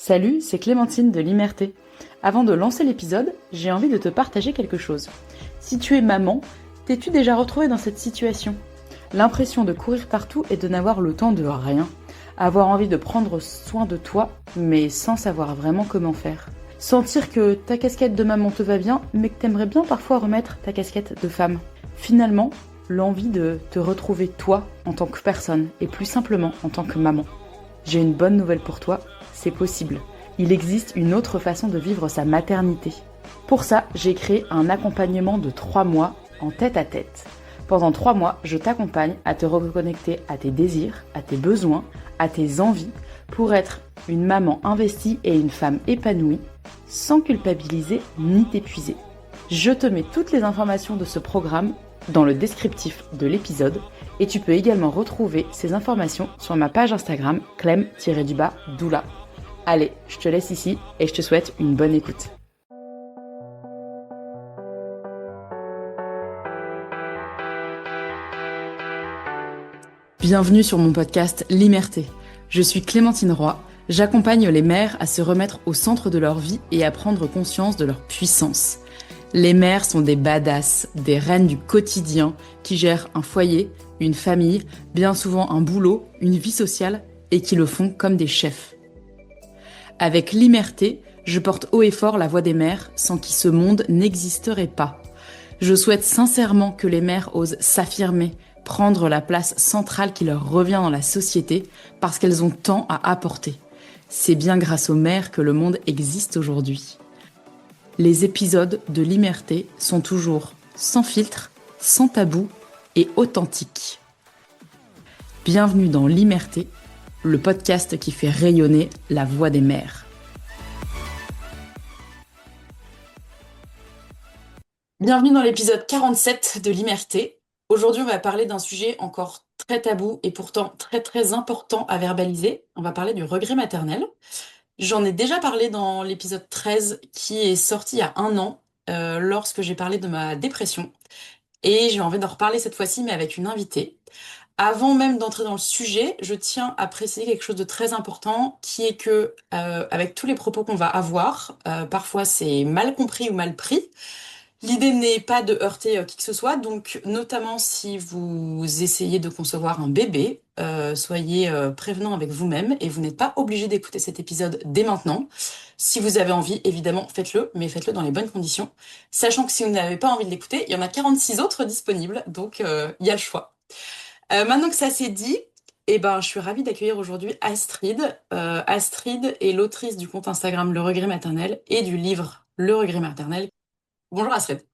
Salut, c'est Clémentine de l'Imerté. Avant de lancer l'épisode, j'ai envie de te partager quelque chose. Si tu es maman, t'es-tu déjà retrouvée dans cette situation? L'impression de courir partout et de n'avoir le temps de rien. Avoir envie de prendre soin de toi, mais sans savoir vraiment comment faire. Sentir que ta casquette de maman te va bien, mais que t'aimerais bien parfois remettre ta casquette de femme. Finalement, l'envie de te retrouver toi en tant que personne et plus simplement en tant que maman. J'ai une bonne nouvelle pour toi, c'est possible. Il existe une autre façon de vivre sa maternité. Pour ça, j'ai créé un accompagnement de 3 mois en tête-à-tête. Pendant 3 mois, je t'accompagne à te reconnecter à tes désirs, à tes besoins, à tes envies, pour être une maman investie et une femme épanouie, sans culpabiliser ni t'épuiser. Je te mets toutes les informations de ce programme dans le descriptif de l'épisode et tu peux également retrouver ces informations sur ma page Instagram clem-doula. Allez, je te laisse ici et je te souhaite une bonne écoute. Bienvenue sur mon podcast L'Imerté. Je suis Clémentine Roy, j'accompagne les mères à se remettre au centre de leur vie et à prendre conscience de leur puissance. Les mères sont des badass, des reines du quotidien qui gèrent un foyer, une famille, bien souvent un boulot, une vie sociale et qui le font comme des chefs. Avec L'Imerté, je porte haut et fort la voix des mères sans qui ce monde n'existerait pas. Je souhaite sincèrement que les mères osent s'affirmer, prendre la place centrale qui leur revient dans la société parce qu'elles ont tant à apporter. C'est bien grâce aux mères que le monde existe aujourd'hui. Les épisodes de L'Imerté sont toujours sans filtre, sans tabou et authentiques. Bienvenue dans L'Imerté, le podcast qui fait rayonner la voix des mères. Bienvenue dans l'épisode 47 de L'Imerté. Aujourd'hui, on va parler d'un sujet encore très tabou et pourtant très très important à verbaliser. On va parler du regret maternel. J'en ai déjà parlé dans l'épisode 13 qui est sorti il y a 1 an lorsque j'ai parlé de ma dépression. Et j'ai envie d'en reparler cette fois-ci mais avec une invitée. Avant même d'entrer dans le sujet, je tiens à préciser quelque chose de très important qui est que avec tous les propos qu'on va avoir, parfois c'est mal compris ou mal pris. L'idée n'est pas de heurter qui que ce soit, donc notamment si vous essayez de concevoir un bébé, soyez prévenant avec vous-même et vous n'êtes pas obligé d'écouter cet épisode dès maintenant. Si vous avez envie, évidemment, faites-le, mais faites-le dans les bonnes conditions. Sachant que si vous n'avez pas envie de l'écouter, il y en a 46 autres disponibles, donc il y a le choix. Maintenant que ça c'est dit, eh ben, je suis ravie d'accueillir aujourd'hui Astrid. Astrid est l'autrice du compte Instagram Le Regret Maternel et du livre Le Regret Maternel. Bonjour Astrid.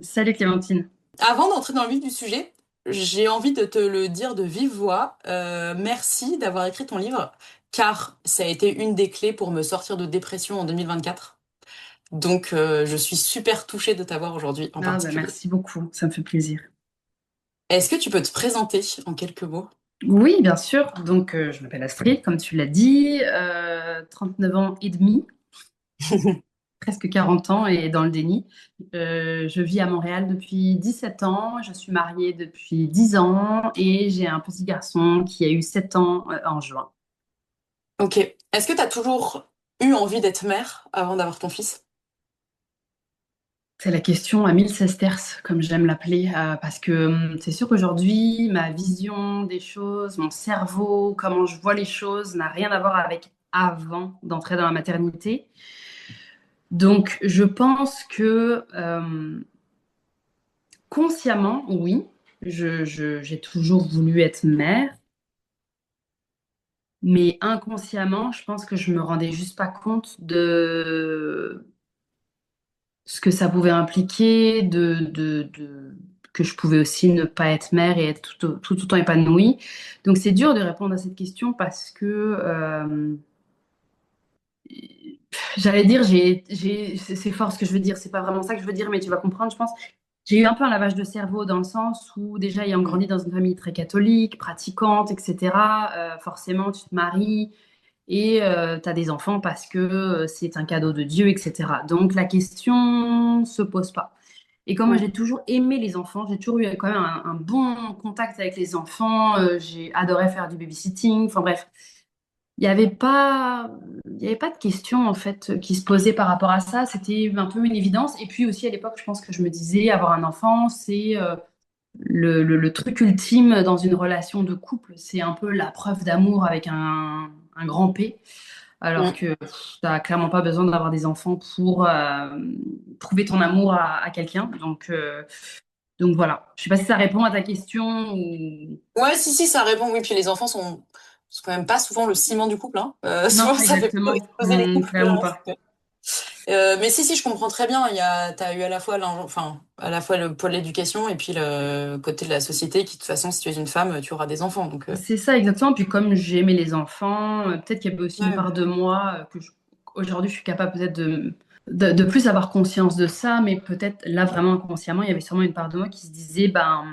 Salut Clémentine. Avant d'entrer dans le vif du sujet, j'ai envie de te le dire de vive voix. Merci d'avoir écrit ton livre, car ça a été une des clés pour me sortir de dépression en 2024. Donc, je suis super touchée de t'avoir aujourd'hui en particulier. Merci beaucoup, ça me fait plaisir. Est-ce que tu peux te présenter en quelques mots? Oui, bien sûr. Donc, je m'appelle Astrid, comme tu l'as dit, 39 ans et demi, presque 40 ans et dans le déni. Je vis à Montréal depuis 17 ans, je suis mariée depuis 10 ans et j'ai un petit garçon qui a eu 7 ans en juin. Ok. Est-ce que tu as toujours eu envie d'être mère avant d'avoir ton fils? C'est la question à 1000 sesterces, comme j'aime l'appeler, parce que c'est sûr qu'aujourd'hui, ma vision des choses, mon cerveau, comment je vois les choses, n'a rien à voir avec avant d'entrer dans la maternité. Donc, je pense que consciemment, oui, j'ai toujours voulu être mère, mais inconsciemment, je pense que je me rendais juste pas compte de ce que ça pouvait impliquer, que je pouvais aussi ne pas être mère et être tout autant épanouie. Donc c'est dur de répondre à cette question parce que j'allais dire, c'est fort ce que je veux dire, c'est pas vraiment ça que je veux dire, mais tu vas comprendre, je pense. J'ai eu un peu un lavage de cerveau dans le sens où déjà ayant Mm. grandi dans une famille très catholique, pratiquante, etc., forcément tu te maries et tu as des enfants parce que c'est un cadeau de Dieu, etc. Donc la question se pose pas. Et comme moi Ouais. j'ai toujours aimé les enfants, j'ai toujours eu quand même un bon contact avec les enfants, j'ai adoré faire du babysitting, enfin bref, il n'y avait pas, il y avait pas de questions en fait qui se posaient par rapport à ça. C'était un peu une évidence. Et puis aussi à l'époque, je pense que je me disais, avoir un enfant, c'est le truc ultime dans une relation de couple. C'est un peu la preuve d'amour avec un grand P. Alors Mm. que tu n'as clairement pas besoin d'avoir des enfants pour prouver ton amour à quelqu'un. Donc voilà. Je sais pas si ça répond à ta question ou... Ouais, si, si, ça répond. Oui, puis les enfants sont quand même pas souvent le ciment du couple, hein. Non, Souvent, ça fait plutôt exactement. exploser les couples que Clairement l'inverse. pas. Mais si, si, je comprends très bien. T'as eu à la fois, enfin, à la fois le pôle éducation et puis le côté de la société qui, de toute façon, si tu es une femme, tu auras des enfants. Donc, C'est ça, exactement. Puis comme j'aimais les enfants, peut-être qu'il y avait aussi une ouais. part de moi aujourd'hui, je suis capable peut-être de plus avoir conscience de ça, mais peut-être là, vraiment inconsciemment, il y avait sûrement une part de moi qui se disait, ben,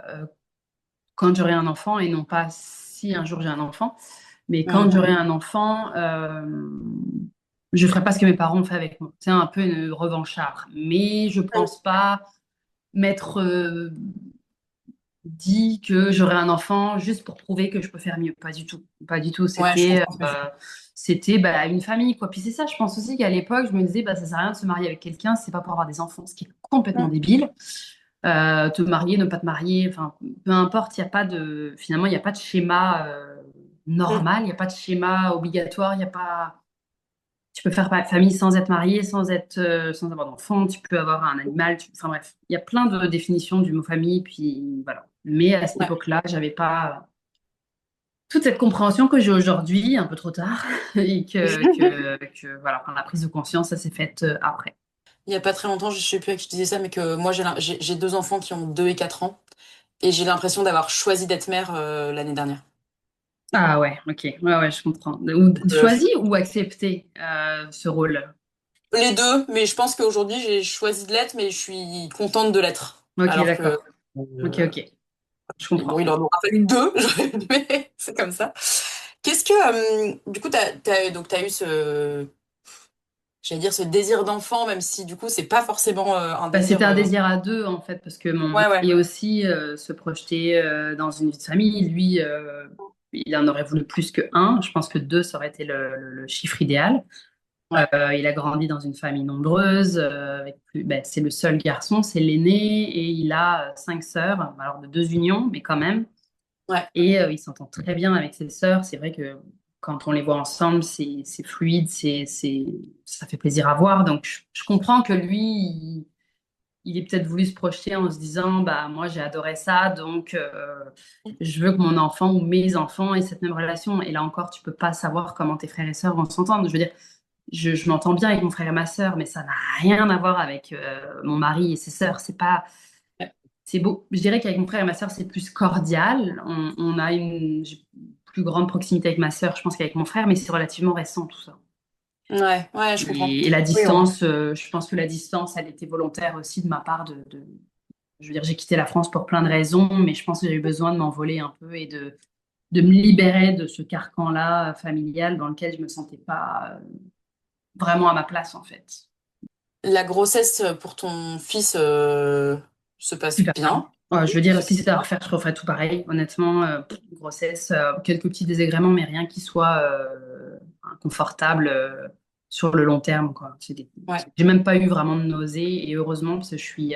euh, quand j'aurai un enfant, et non pas si un jour j'ai un enfant, mais quand Mm. j'aurai un enfant, je ferai pas ce que mes parents ont fait avec moi. C'est un peu une revanchard. Mais je pense pas m'être dit que j'aurais un enfant juste pour prouver que je peux faire mieux. Pas du tout. Pas du tout. Ouais, je C'était comprends ce que tu veux dire. c'était bah, une famille, quoi. Puis c'est ça, je pense aussi qu'à l'époque, je me disais, bah, ça sert à rien de se marier avec quelqu'un, si c'est pas pour avoir des enfants, ce qui est complètement Mm. débile. Te marier, ne pas te marier, enfin, peu importe, il y a pas de, finalement, il n'y a pas de schéma Mm. normal, il n'y a pas de schéma obligatoire, il n'y a pas. Tu peux faire famille sans être marié, sans avoir d'enfant, tu peux avoir un animal, enfin bref, il y a plein de définitions du mot famille, puis voilà. Mais à cette Ouais. époque-là, j'avais pas toute cette compréhension que j'ai aujourd'hui, un peu trop tard, et voilà, quand la prise de conscience, ça s'est fait après. Il y a pas très longtemps, je sais plus à qui je disais ça, mais que moi, j'ai deux enfants qui ont 2 et 4 ans. Et j'ai l'impression d'avoir choisi d'être mère l'année dernière. Ah ouais, ok, ouais, ouais, je comprends. Ou Euh, choisi ou accepter ce rôle? les deux, mais je pense qu'aujourd'hui, j'ai choisi de l'être, mais je suis contente de l'être. Ok, Alors que, d'accord. Ok, ok, je bon, comprends. il en aura fallu deux, mais c'est comme ça. Qu'est-ce que, du coup, donc t'as eu j'allais dire ce désir d'enfant, même si du coup, c'est pas forcément un Bah, désir. c'était un désir à deux, en fait, parce que mon Ouais, ouais. mari aussi se projetait dans une vie de famille. Lui, il en aurait voulu plus que un. Je pense que deux, ça aurait été le chiffre idéal. Ouais, Il a grandi dans une famille nombreuse, c'est le seul garçon, c'est l'aîné, et il a cinq sœurs, alors de deux unions, mais quand même. ouais. Et il s'entend très bien avec ses sœurs. C'est vrai que quand on les voit ensemble, c'est fluide, ça fait plaisir à voir. Donc je comprends que lui, il est peut-être voulu se projeter en se disant, bah moi j'ai adoré ça, donc je veux que mon enfant ou mes enfants aient cette même relation. Et là encore, tu peux pas savoir comment tes frères et sœurs vont s'entendre. Je veux dire, je m'entends bien avec mon frère et ma sœur, mais ça n'a rien à voir avec mon mari et ses sœurs. C'est pas, Ouais, c'est beau. Je dirais qu'avec mon frère et ma sœur, c'est plus cordial. On a j'ai une plus grande proximité avec ma sœur, je pense, qu'avec mon frère, mais c'est relativement récent tout ça. ouais, ouais, je comprends. Et la Oui, distance, je pense que la distance, elle était volontaire aussi de ma part je veux dire, j'ai quitté la France pour plein de raisons, mais je pense que j'ai eu besoin de m'envoler un peu et de me libérer de ce carcan-là familial dans lequel je me sentais pas vraiment à ma place, en fait. la grossesse pour ton fils se passe Super bien. bien. Je veux dire, Se si passe c'était à bien. refaire, je referais tout pareil. Honnêtement, grossesse, quelques petits désagréments, mais rien qui soit inconfortable sur le long terme, quoi. Ouais. J'ai même pas eu vraiment de nausées, et heureusement, parce que je suis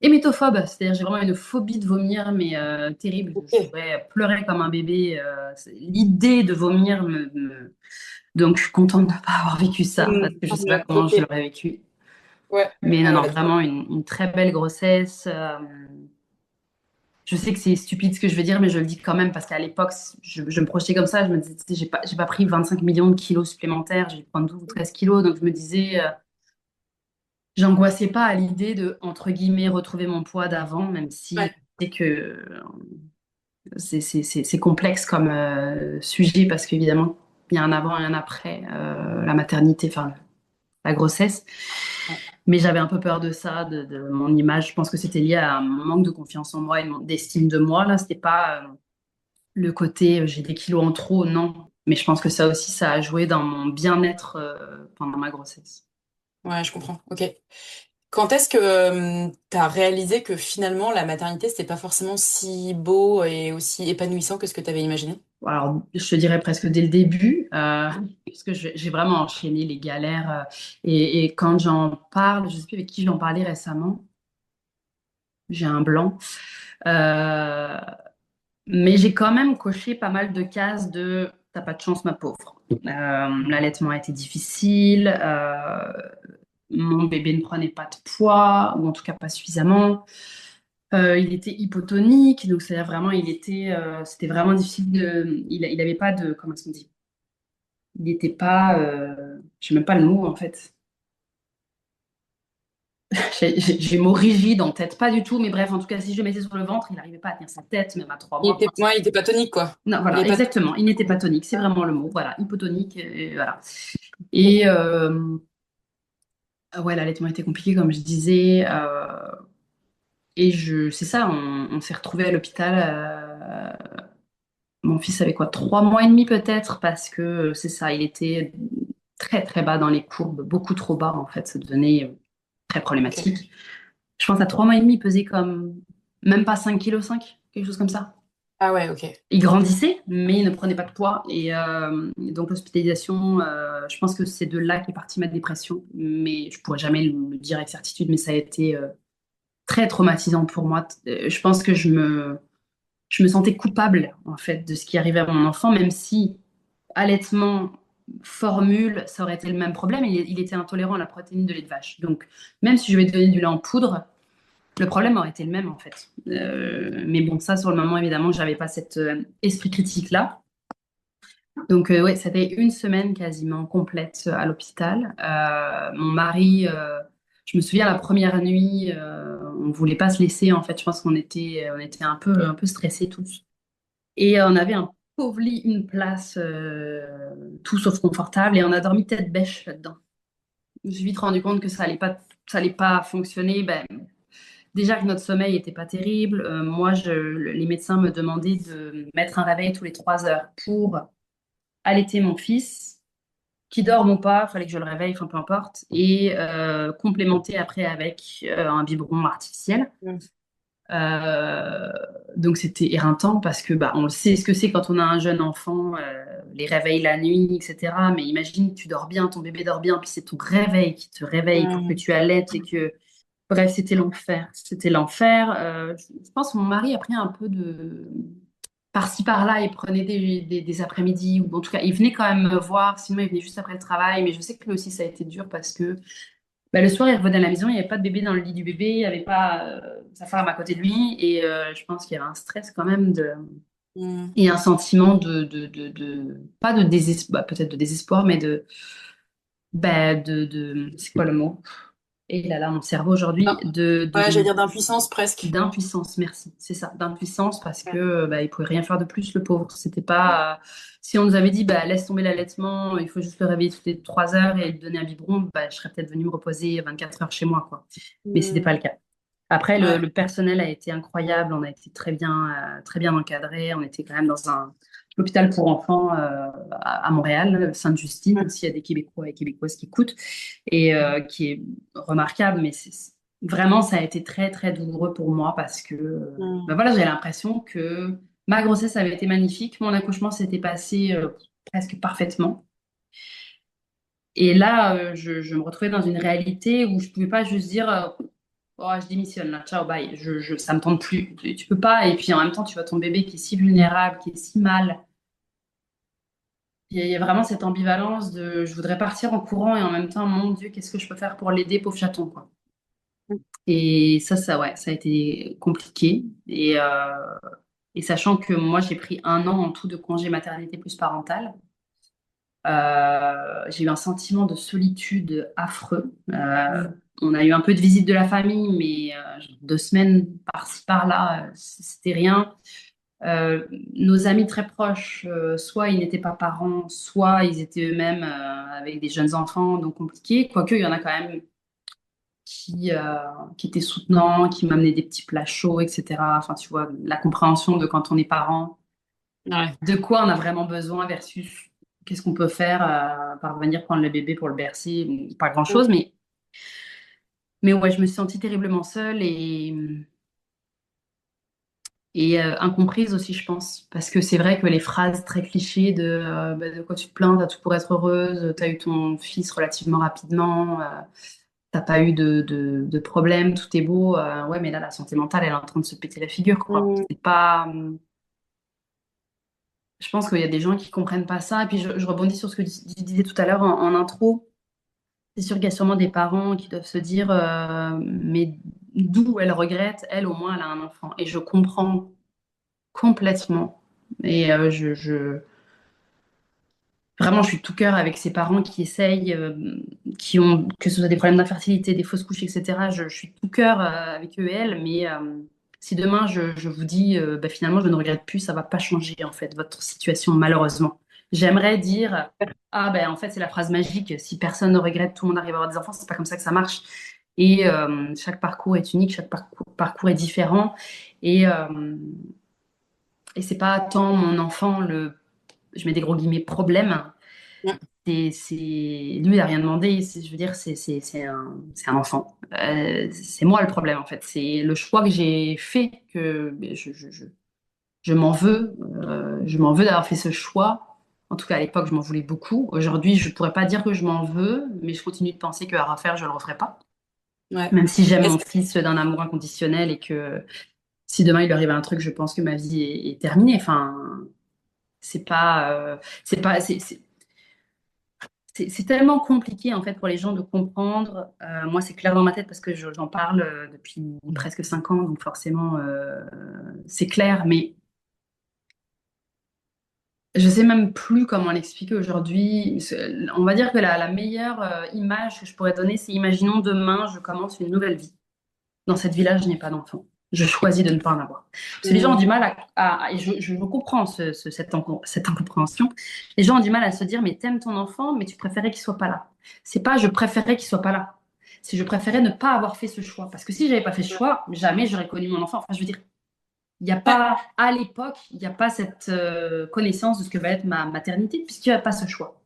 hémétophobe, c'est-à-dire j'ai vraiment une phobie de vomir, mais terrible. Je Ok. pourrais pleurer comme un bébé. L'idée de vomir Donc, je suis contente de ne pas avoir vécu ça, parce que je ne sais pas comment Ok. je l'aurais vécu. Ouais. Mais non, Ah, non, voilà, tu vois. vraiment une très belle grossesse. Je sais que c'est stupide ce que je veux dire, mais je le dis quand même parce qu'à l'époque, je me projetais comme ça. Je me disais, tu sais, j'ai pas pris 25 millions de kilos supplémentaires, j'ai dû prendre 12 ou 13 kilos. Donc je me disais, j'angoissais pas à l'idée de, entre guillemets, retrouver mon poids d'avant, même si Ouais. c'est que c'est complexe comme sujet parce qu'évidemment, il y a un avant et un après la maternité, enfin la grossesse. Ouais. Mais j'avais un peu peur de ça, de mon image. Je pense que c'était lié à un manque de confiance en moi et d'estime de moi. Là, c'était pas le côté j'ai des kilos en trop, non. Mais je pense que ça aussi, ça a joué dans mon bien-être pendant ma grossesse. Ouais, je comprends. Ok. Quand est-ce que tu as réalisé que finalement la maternité, c'était pas forcément si beau et aussi épanouissant que ce que tu avais imaginé? Alors, je te dirais presque dès le début, parce que j'ai vraiment enchaîné les galères. Et quand j'en parle, je ne sais plus avec qui j'en parlais récemment, j'ai un blanc. Euh, mais j'ai quand même coché pas mal de cases de t'as pas de chance, ma pauvre. L'allaitement a été difficile, mon bébé ne prenait pas de poids, ou en tout cas pas suffisamment. Il était hypotonique, donc c'est vraiment, c'était vraiment difficile il avait pas de, comment est-ce qu'on dit? Il n'était pas, je sais même pas le mot en fait. J'ai mots rigides en tête, pas du tout, mais bref, en tout cas, si je le mettais sur le ventre, il n'arrivait pas à tenir sa tête, même à 3 mois. Enfin, Ouais, il était pas tonique, quoi. non, Il voilà, est pas... exactement. Il n'était pas tonique, c'est vraiment le mot. Voilà, hypotonique, voilà. Et ouais, l'allaitement était compliqué, comme je disais. C'est ça, on s'est retrouvés à l'hôpital. Mon fils avait quoi, 3 mois et demi peut-être, parce que c'est ça, il était très très bas dans les courbes, beaucoup trop bas en fait, ça devenait très Ok. problématique. Je pense à 3 mois et demi, il pesait comme même pas 5,5 kg, quelque chose comme ça. Ah ouais, ok. Il grandissait, mais il ne prenait pas de poids. Et donc l'hospitalisation, je pense que c'est de là qu'est partie ma dépression. Mais je pourrais jamais le dire avec certitude, mais ça a été très traumatisant pour moi. Je pense que je me sentais coupable en fait de ce qui arrivait à mon enfant, même si allaitement, formule, ça aurait été le même problème. Il était intolérant à la protéine de lait de vache. Donc même si je lui ai donné du lait en poudre, le problème aurait été le même en fait. Mais bon, ça sur le moment, évidemment, j'avais pas cet esprit critique-là. Donc ouais, ça fait une semaine quasiment complète à l'hôpital. Mon mari, je me souviens la première nuit, on voulait pas se laisser en fait. Je pense qu'on était un peu stressés tous. Et on avait un pauvre lit, une place, tout sauf confortable, et on a dormi tête bêche là-dedans. Je me suis vite rendu compte que ça allait pas fonctionner. Ben, déjà que notre sommeil était pas terrible. Moi, les médecins me demandaient de mettre un réveil tous les 3 heures pour allaiter mon fils, qui dort ou pas, il fallait que je le réveille, enfin peu importe, et complémenter après avec un biberon artificiel. Mm. Euh, donc c'était éreintant parce que bah, on le sait ce que c'est quand on a un jeune enfant, les réveils la nuit, etc. Mais imagine, tu dors bien, ton bébé dort bien, puis c'est ton réveil qui te réveille pour que Mm. tu allaites et que bref, c'était l'enfer. C'était l'enfer. Je pense que mon mari a pris un peu de... Par-ci, par-là, il prenait des après-midi, ou en tout cas, il venait quand même me voir, sinon il venait juste après le travail. Mais je sais que lui aussi, ça a été dur parce que bah, le soir, il revenait à la maison, il n'y avait pas de bébé dans le lit du bébé, il n'y avait pas sa femme à côté de lui. Et je pense qu'il y avait un stress quand même Mm. et un sentiment pas de désespoir, peut-être de désespoir, mais c'est quoi le mot? Et là, mon cerveau aujourd'hui, Non. Ouais, j'allais dire d'impuissance presque. d'impuissance, merci, c'est ça, d'impuissance parce Ouais. que bah, il pouvait rien faire de plus, le pauvre. C'était pas, si on nous avait dit bah laisse tomber l'allaitement, il faut juste le réveiller toutes les 3 heures et lui donner un biberon, bah, je serais peut-être venue me reposer 24 heures chez moi, quoi. Mais c'était pas Mm. le cas. Après, le, Ouais. le personnel a été incroyable, on a été très bien encadrés, on était quand même dans un hôpital pour enfants à Montréal, Sainte-Justine, Mm. s'il y a des Québécois et Québécoises qui écoutent, et qui est remarquable, mais vraiment, ça a été très, très douloureux pour moi parce que ben Mm. voilà, j'ai l'impression que ma grossesse avait été magnifique, mon accouchement s'était passé presque parfaitement. Et là, je me retrouvais dans une réalité où je pouvais pas juste dire oh, je démissionne là, ciao, bye, ça me tente plus. Tu peux pas, et puis en même temps, tu vois ton bébé qui est si vulnérable, qui est si mal. Il y a vraiment cette ambivalence de je voudrais partir en courant et en même temps, mon Dieu, qu'est-ce que je peux faire pour l'aider, pauvre chaton, quoi. Et ça, ouais, ça a été compliqué. Et sachant que moi, j'ai pris 1 an en tout de congé maternité plus parental, j'ai eu un sentiment de solitude affreux. On a eu un peu de visite de la famille, mais 2 semaines par-ci, par-là, c'était rien. Nos amis très proches, soit ils n'étaient pas parents, soit ils étaient eux-mêmes avec des jeunes enfants, donc compliqué. Quoique, il y en a quand même qui étaient soutenants, qui m'amenaient des petits plats chauds, etc. Enfin, tu vois, la compréhension de quand on est parent, Ouais. de quoi on a vraiment besoin versus qu'est-ce qu'on peut faire, parvenir prendre le bébé pour le bercer, pas grand-chose, Mm. mais ouais, je me suis sentie terriblement seule et et incomprise aussi, je pense. Parce que c'est vrai que les phrases très clichés de quoi tu te plains, t'as tout pour être heureuse, t'as eu ton fils relativement rapidement, t'as pas eu de problème, tout est beau. Ouais, mais là, la santé mentale, elle est en train de se péter la figure, quoi. Mm. C'est pas. Je pense qu'il y a des gens qui comprennent pas ça. Et puis, je rebondis sur ce que tu disais tout à l'heure en intro. C'est sûr qu'il y a sûrement des parents qui doivent se dire, mais d'où elle regrette, elle au moins elle a un enfant. Et je comprends complètement. Et vraiment, je suis de tout cœur avec ces parents qui essayent, qui ont, que ce soit des problèmes d'infertilité, des fausses couches, etc. Je suis de tout cœur avec eux et elles. Mais si demain je vous dis, bah, finalement, je ne regrette plus, ça va pas changer en fait votre situation, malheureusement. J'aimerais dire, ah ben en fait, c'est la phrase magique. Si personne ne regrette, tout le monde arrive à avoir des enfants. C'est pas comme ça que ça marche. Et chaque parcours est unique, chaque parcours est différent. Et, euh, et c'est pas tant mon enfant je mets des gros guillemets, problème. Mm. Lui, il a rien demandé. Je veux dire, c'est un enfant. C'est moi le problème, en fait. C'est le choix que j'ai fait que je m'en veux. Je m'en veux d'avoir fait ce choix. En tout cas, à l'époque, je m'en voulais beaucoup. Aujourd'hui, je pourrais pas dire que je m'en veux, mais je continue de penser qu'à refaire, je le referai pas. Ouais. Même si j'aime Est-ce mon fils d'un amour inconditionnel et que si demain il lui arrive un truc, je pense que ma vie est terminée. Enfin, c'est pas, c'est pas, c'est tellement compliqué en fait pour les gens de comprendre. Moi, c'est clair dans ma tête parce que j'en parle depuis presque 5 ans, donc forcément, c'est clair. Mais je sais même plus comment l'expliquer aujourd'hui. On va dire que la meilleure image que je pourrais donner, c'est imaginons demain, je commence une nouvelle vie. Dans cette vie-là, je n'ai pas d'enfant. Je choisis de ne pas en avoir. Parce que les gens ont que... du mal et je comprends cette incompréhension. Les gens ont du mal à se dire, mais t'aimes ton enfant, mais tu préférais qu'il soit pas là. C'est pas je préférais qu'il soit pas là. C'est je préférais ne pas avoir fait ce choix. Parce que si j'avais pas fait ce choix, jamais j'aurais connu mon enfant. Enfin, je veux dire, il n'y a Ouais. pas, à l'époque, il n'y a pas cette connaissance de ce que va être ma maternité, puisqu'il n'y a pas ce choix.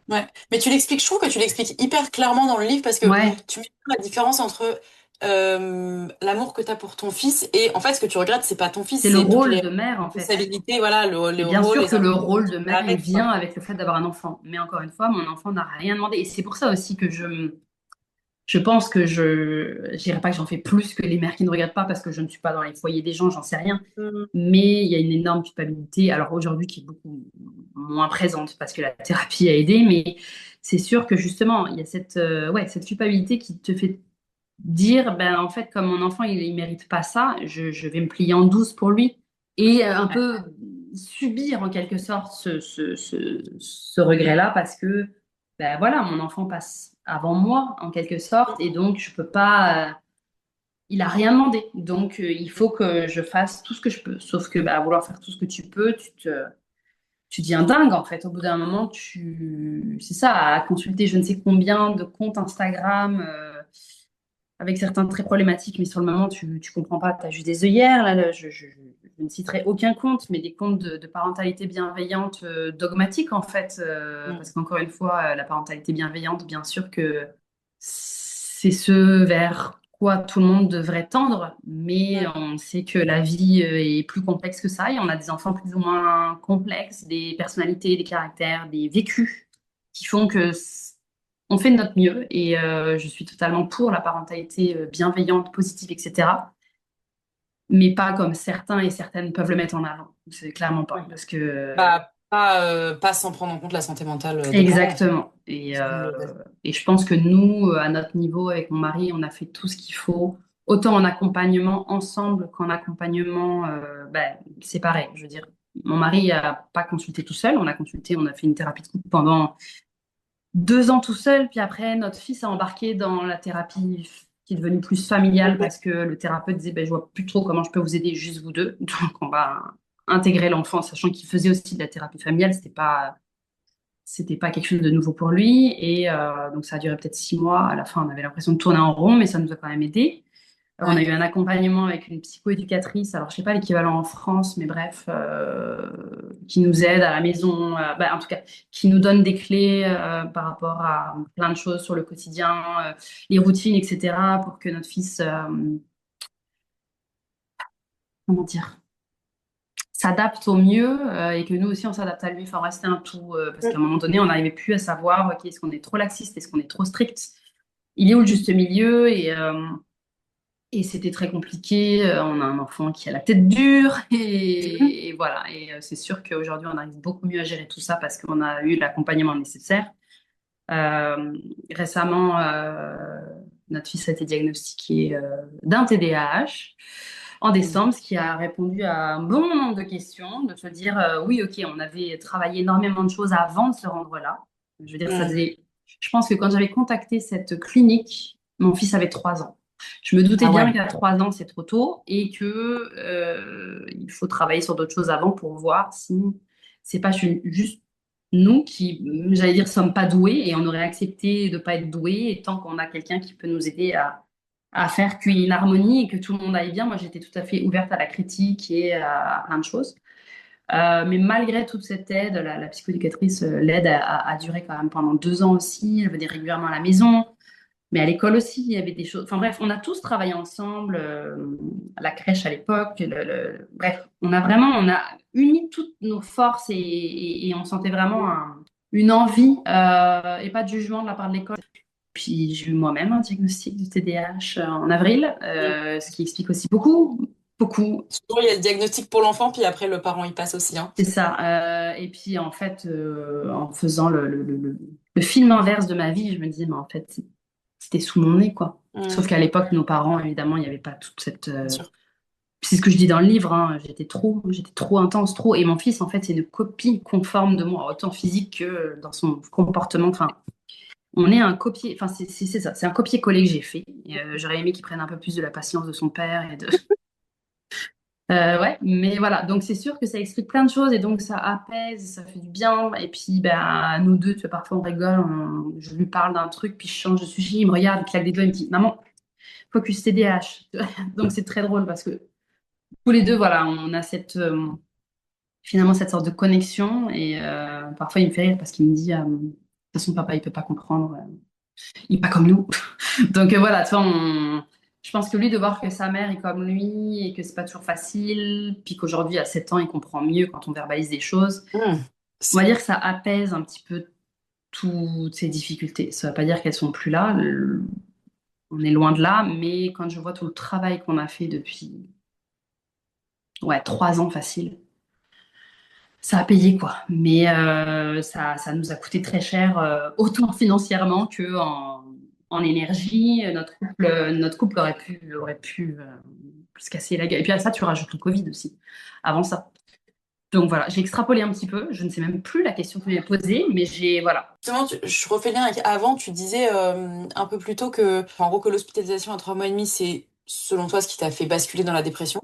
Ouais, mais tu l'expliques, je trouve que tu l'expliques hyper clairement dans le livre parce que Ouais, tu mets la différence entre l'amour que tu as pour ton fils et en fait ce que tu regrettes, c'est pas ton fils, c'est le c'est toutes rôle les de mère, en fait. responsabilités, voilà, Et le bien rôle, sûr les que le impôts rôle de mère, il avec, vient quoi. avec le fait d'avoir un enfant. Mais encore une fois, mon enfant n'a rien demandé. Et c'est pour ça aussi que je pense que je dirais pas que j'en fais plus que les mères qui ne regardent pas parce que je ne suis pas dans les foyers des gens, j'en sais rien. Mm. Mais il y a une énorme culpabilité, alors aujourd'hui qui est beaucoup moins présente parce que la thérapie a aidé, mais c'est sûr que justement, il y a ouais, cette culpabilité qui te fait dire, ben en fait, comme mon enfant, il mérite pas ça, je vais me plier en douce pour lui et un Ouais. peu subir en quelque sorte ce regret-là parce que, ben voilà, mon enfant passe avant moi en quelque sorte et donc je peux pas, il a rien demandé, donc il faut que je fasse tout ce que je peux. Sauf que, ben, à vouloir faire tout ce que tu peux, tu deviens dingue en fait. Au bout d'un moment, c'est ça, à consulter je ne sais combien de comptes Instagram. Avec certains très problématiques, mais sur le moment, tu comprends pas, tu as juste des œillères. Là, je ne citerai aucun compte, mais des comptes de parentalité bienveillante dogmatique, en fait. Mm. Parce qu'encore une fois, la parentalité bienveillante, bien sûr que c'est ce vers quoi tout le monde devrait tendre, mais Ouais. on sait que la vie est plus complexe que ça, et on a des enfants plus ou moins complexes, des personnalités, des caractères, des vécus qui font que on fait de notre mieux et je suis totalement pour la parentalité bienveillante, positive, etc. Mais pas comme certains et certaines peuvent le mettre en avant. C'est clairement pas. Ouais. Parce que Bah, pas sans prendre en compte la santé mentale des parents. exactement. C'est- Et je pense que nous, à notre niveau, avec mon mari, on a fait tout ce qu'il faut, autant en accompagnement ensemble qu'en accompagnement ben, séparé. Je veux dire, mon mari a pas consulté tout seul. On a fait une thérapie de couple pendant 2 ans tout seul, puis après, notre fils a embarqué dans la thérapie qui est devenue plus familiale parce que le thérapeute disait, ben, je vois plus trop comment je peux vous aider, juste vous deux. Donc, on va intégrer l'enfant, sachant qu'il faisait aussi de la thérapie familiale. C'était pas quelque chose de nouveau pour lui. Et donc, ça a duré peut-être 6 mois. À la fin, on avait l'impression de tourner en rond, mais ça nous a quand même aidé. On a Ouais. eu un accompagnement avec une psychoéducatrice, alors je sais pas l'équivalent en France, mais bref, qui nous aide à la maison, bah, en tout cas, qui nous donne des clés par rapport à plein de choses sur le quotidien, les routines, etc., pour que notre fils, comment dire, s'adapte au mieux et que nous aussi on s'adapte à lui. Enfin, rester un tout parce qu'à un moment donné, on n'arrivait plus à savoir, ok, est-ce qu'on est trop laxiste, est-ce qu'on est trop strict? Il est où le juste milieu? Et c'était très compliqué. On a un enfant qui a la tête dure et voilà. Et c'est sûr qu'aujourd'hui, on arrive beaucoup mieux à gérer tout ça parce qu'on a eu l'accompagnement nécessaire. Récemment, notre fils a été diagnostiqué d'un TDAH en décembre, ce qui a répondu à un bon nombre de questions, de se dire oui, ok, on avait travaillé énormément de choses avant de se rendre là. Je veux dire, ça Mm. faisait. Je pense que quand j'avais contacté cette clinique, mon fils avait 3 ans. Je me doutais Ah bien ouais. qu'à 3 ans, c'est trop tôt et que il faut travailler sur d'autres choses avant pour voir si c'est pas juste nous qui, j'allais dire, sommes pas doués et on aurait accepté de pas être doués et tant qu'on a quelqu'un qui peut nous aider à faire qu'il y ait une harmonie et que tout le monde aille bien. Moi, j'étais tout à fait ouverte à la critique et à plein de choses. Mais malgré toute cette aide, la psychoéducatrice, l'aide a duré quand même pendant 2 ans aussi. Elle venait régulièrement à la maison. Mais à l'école aussi, il y avait des choses. Enfin bref, on a tous travaillé ensemble, à la crèche à l'époque. Bref, on a uni toutes nos forces et on sentait vraiment une envie et pas de jugement de la part de l'école. Puis j'ai eu moi-même un diagnostic de TDAH en avril, Mm. ce qui explique aussi beaucoup, beaucoup. Souvent, il y a le diagnostic pour l'enfant, puis après, le parent, il passe aussi, hein. C'est ça. Et puis en fait, en faisant le film inverse de ma vie, je me dis, mais en fait, c'était sous mon nez, quoi. Sauf Mm. qu'à l'époque, nos parents, évidemment, il n'y avait pas toute cette. Bien sûr. C'est ce que je dis dans le livre, hein, j'étais trop intense, trop. Et mon fils, en fait, c'est une copie conforme de moi, autant physique que dans son comportement. Enfin, on est un copier. Enfin, c'est ça, c'est un copier-coller que j'ai fait. Et, j'aurais aimé qu'il prenne un peu plus de la patience de son père et de. Ouais, mais voilà, donc c'est sûr que ça explique plein de choses et donc ça apaise, ça fait du bien. Et puis, ben, nous deux, tu vois, parfois on rigole, je lui parle d'un truc, puis je change de sujet, il me regarde, il claque des doigts, il me dit, Maman, focus TDAH. Donc c'est très drôle parce que tous les deux, voilà, on a finalement cette sorte de connexion et parfois il me fait rire parce qu'il me dit, de toute façon, papa, il peut pas comprendre, il est pas comme nous. Donc voilà, tu vois, je pense que lui, de voir que sa mère est comme lui et que c'est pas toujours facile, puis qu'aujourd'hui, à 7 ans, il comprend mieux quand on verbalise des choses, Mm. on va dire que ça apaise un petit peu toutes ces difficultés. Ça ne veut pas dire qu'elles sont plus là, on est loin de là, mais quand je vois tout le travail qu'on a fait depuis, ouais, 3 ans facile, ça a payé quoi. Mais ça nous a coûté très cher, autant financièrement que en énergie. Notre couple aurait pu se casser la gueule. Et puis à ça, tu rajoutes le Covid aussi, avant ça. Donc voilà, j'ai extrapolé un petit peu. Je ne sais même plus la question que tu m'avais posée, mais voilà. Justement, je refais le lien avec avant, tu disais un peu plus tôt que, en gros, que l'hospitalisation à 3 mois et demi, c'est selon toi ce qui t'a fait basculer dans la dépression.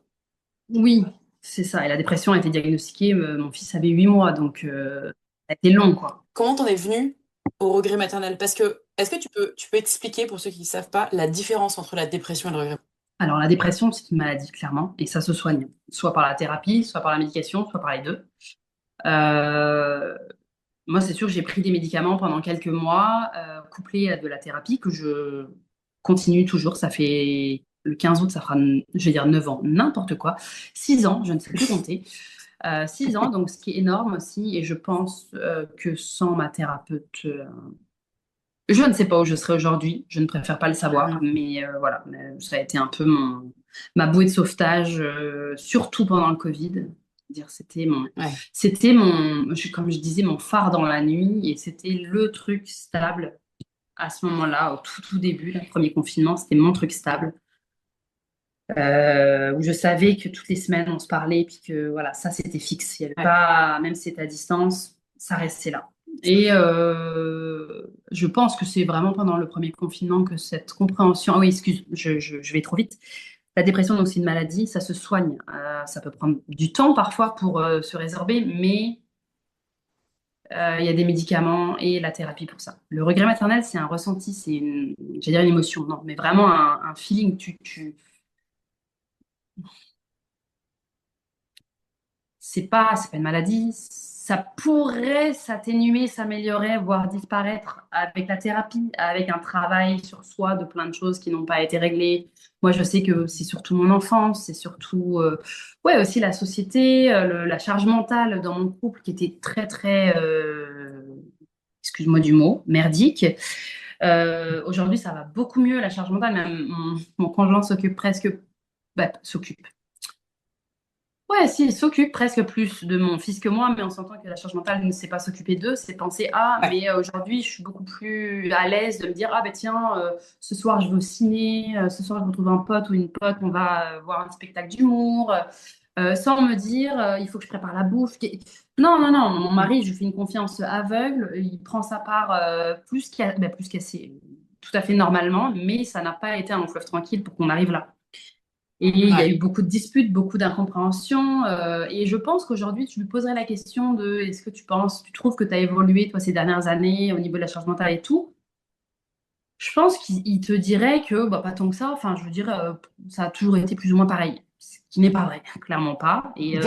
Oui, c'est ça. Et la dépression a été diagnostiquée, mon fils avait 8 mois, donc ça a été long, quoi. Comment t'en es venu au regret maternel? Parce que, est-ce que tu peux expliquer, pour ceux qui ne savent pas, la différence entre la dépression et le regret? Alors la dépression, c'est une maladie, clairement, et ça se soigne, soit par la thérapie, soit par la médication, soit par les deux. Euh, Moi, c'est sûr que j'ai pris des médicaments pendant quelques mois, couplés à de la thérapie, que je continue toujours. Ça fait le 15 août, ça fera, je vais dire 9 ans, n'importe quoi. 6 ans, je ne sais plus compter. 6 ans, donc ce qui est énorme aussi. Et je pense que sans ma thérapeute, je ne sais pas où je serais aujourd'hui. Je ne préfère pas le savoir, Mhm. mais voilà, ça a été un peu ma bouée de sauvetage, surtout pendant le Covid. Dire, Ouais. comme je disais, mon phare dans la nuit, et c'était le truc stable à ce moment-là, au tout début, le premier confinement, c'était mon truc stable, où je savais que toutes les semaines on se parlait, puis que voilà, ça c'était fixe. Il y avait Ouais. pas, même si c'était à distance, ça restait là. Et je pense que c'est vraiment pendant le premier confinement que cette compréhension. Ah oui, excuse, je vais trop vite. La dépression, donc, c'est une maladie, ça se soigne. Ça peut prendre du temps parfois pour se résorber, mais il y a des médicaments et la thérapie pour ça. Le regret maternel, c'est un ressenti, j'allais dire une émotion, non, mais vraiment un feeling. C'est pas une maladie, ça pourrait s'atténuer, s'améliorer, voire disparaître avec la thérapie, avec un travail sur soi de plein de choses qui n'ont pas été réglées. Moi, je sais que c'est surtout mon enfance, c'est surtout ouais, aussi la société, la charge mentale dans mon couple qui était très, très, excuse-moi du mot, merdique. Aujourd'hui, ça va beaucoup mieux, la charge mentale. Même mon conjoint s'occupe presque, bah, s'occupe. Ouais, si, il s'occupe presque plus de mon fils que moi, mais on s'entend que la charge mentale ne sait pas s'occuper d'eux, c'est penser à, Ouais. mais aujourd'hui, je suis beaucoup plus à l'aise de me dire, ah ben tiens, ce soir je vais au ciné, ce soir je retrouve un pote ou une pote, on va voir un spectacle d'humour, sans me dire, il faut que je prépare la bouffe. Non, non, non, mon mari, je lui fais une confiance aveugle, il prend sa part plus qu'assez, tout à fait normalement, mais ça n'a pas été un long fleuve tranquille pour qu'on arrive là. Et il y a Ouais. eu beaucoup de disputes, beaucoup d'incompréhensions. Et je pense qu'aujourd'hui, tu lui poserais la question de est-ce que tu trouves que tu as évolué, toi, ces dernières années au niveau de la charge mentale et tout? Je pense qu'il te dirait que bah, pas tant que ça. Enfin, je veux dire, ça a toujours été plus ou moins pareil. Ce qui n'est pas vrai, clairement pas. Mais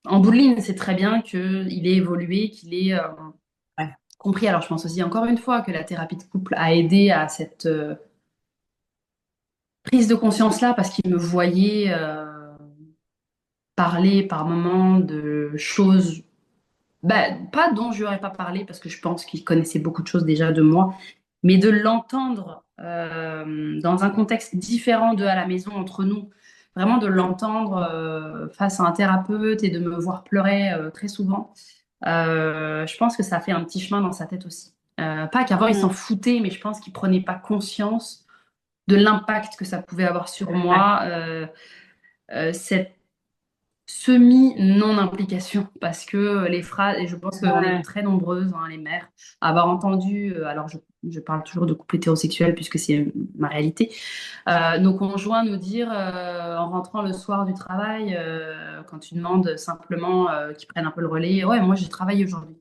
en bout de ligne, c'est très bien qu'il ait évolué, qu'il ait Ouais. compris. Alors, je pense aussi, encore une fois, que la thérapie de couple a aidé à cette prise de conscience-là parce qu'il me voyait parler par moments de choses, bah, pas dont je n'aurais pas parlé parce que je pense qu'il connaissait beaucoup de choses déjà de moi, mais de l'entendre dans un contexte différent de à la maison entre nous, vraiment de l'entendre face à un thérapeute et de me voir pleurer très souvent. Je pense que ça a fait un petit chemin dans sa tête aussi. Pas qu'avant il s'en Mm. foutait, mais je pense qu'il prenait pas conscience de l'impact que ça pouvait avoir sur Ouais. moi, cette semi-non-implication, parce que les phrases, et je pense qu'on est Ouais. très nombreuses, hein, les mères, à avoir entendu, alors je parle toujours de couple hétérosexuel puisque c'est ma réalité, nos conjoints nous dire en rentrant le soir du travail, quand tu demandes simplement qu'ils prennent un peu le relais, ouais, moi j'ai travaillé aujourd'hui.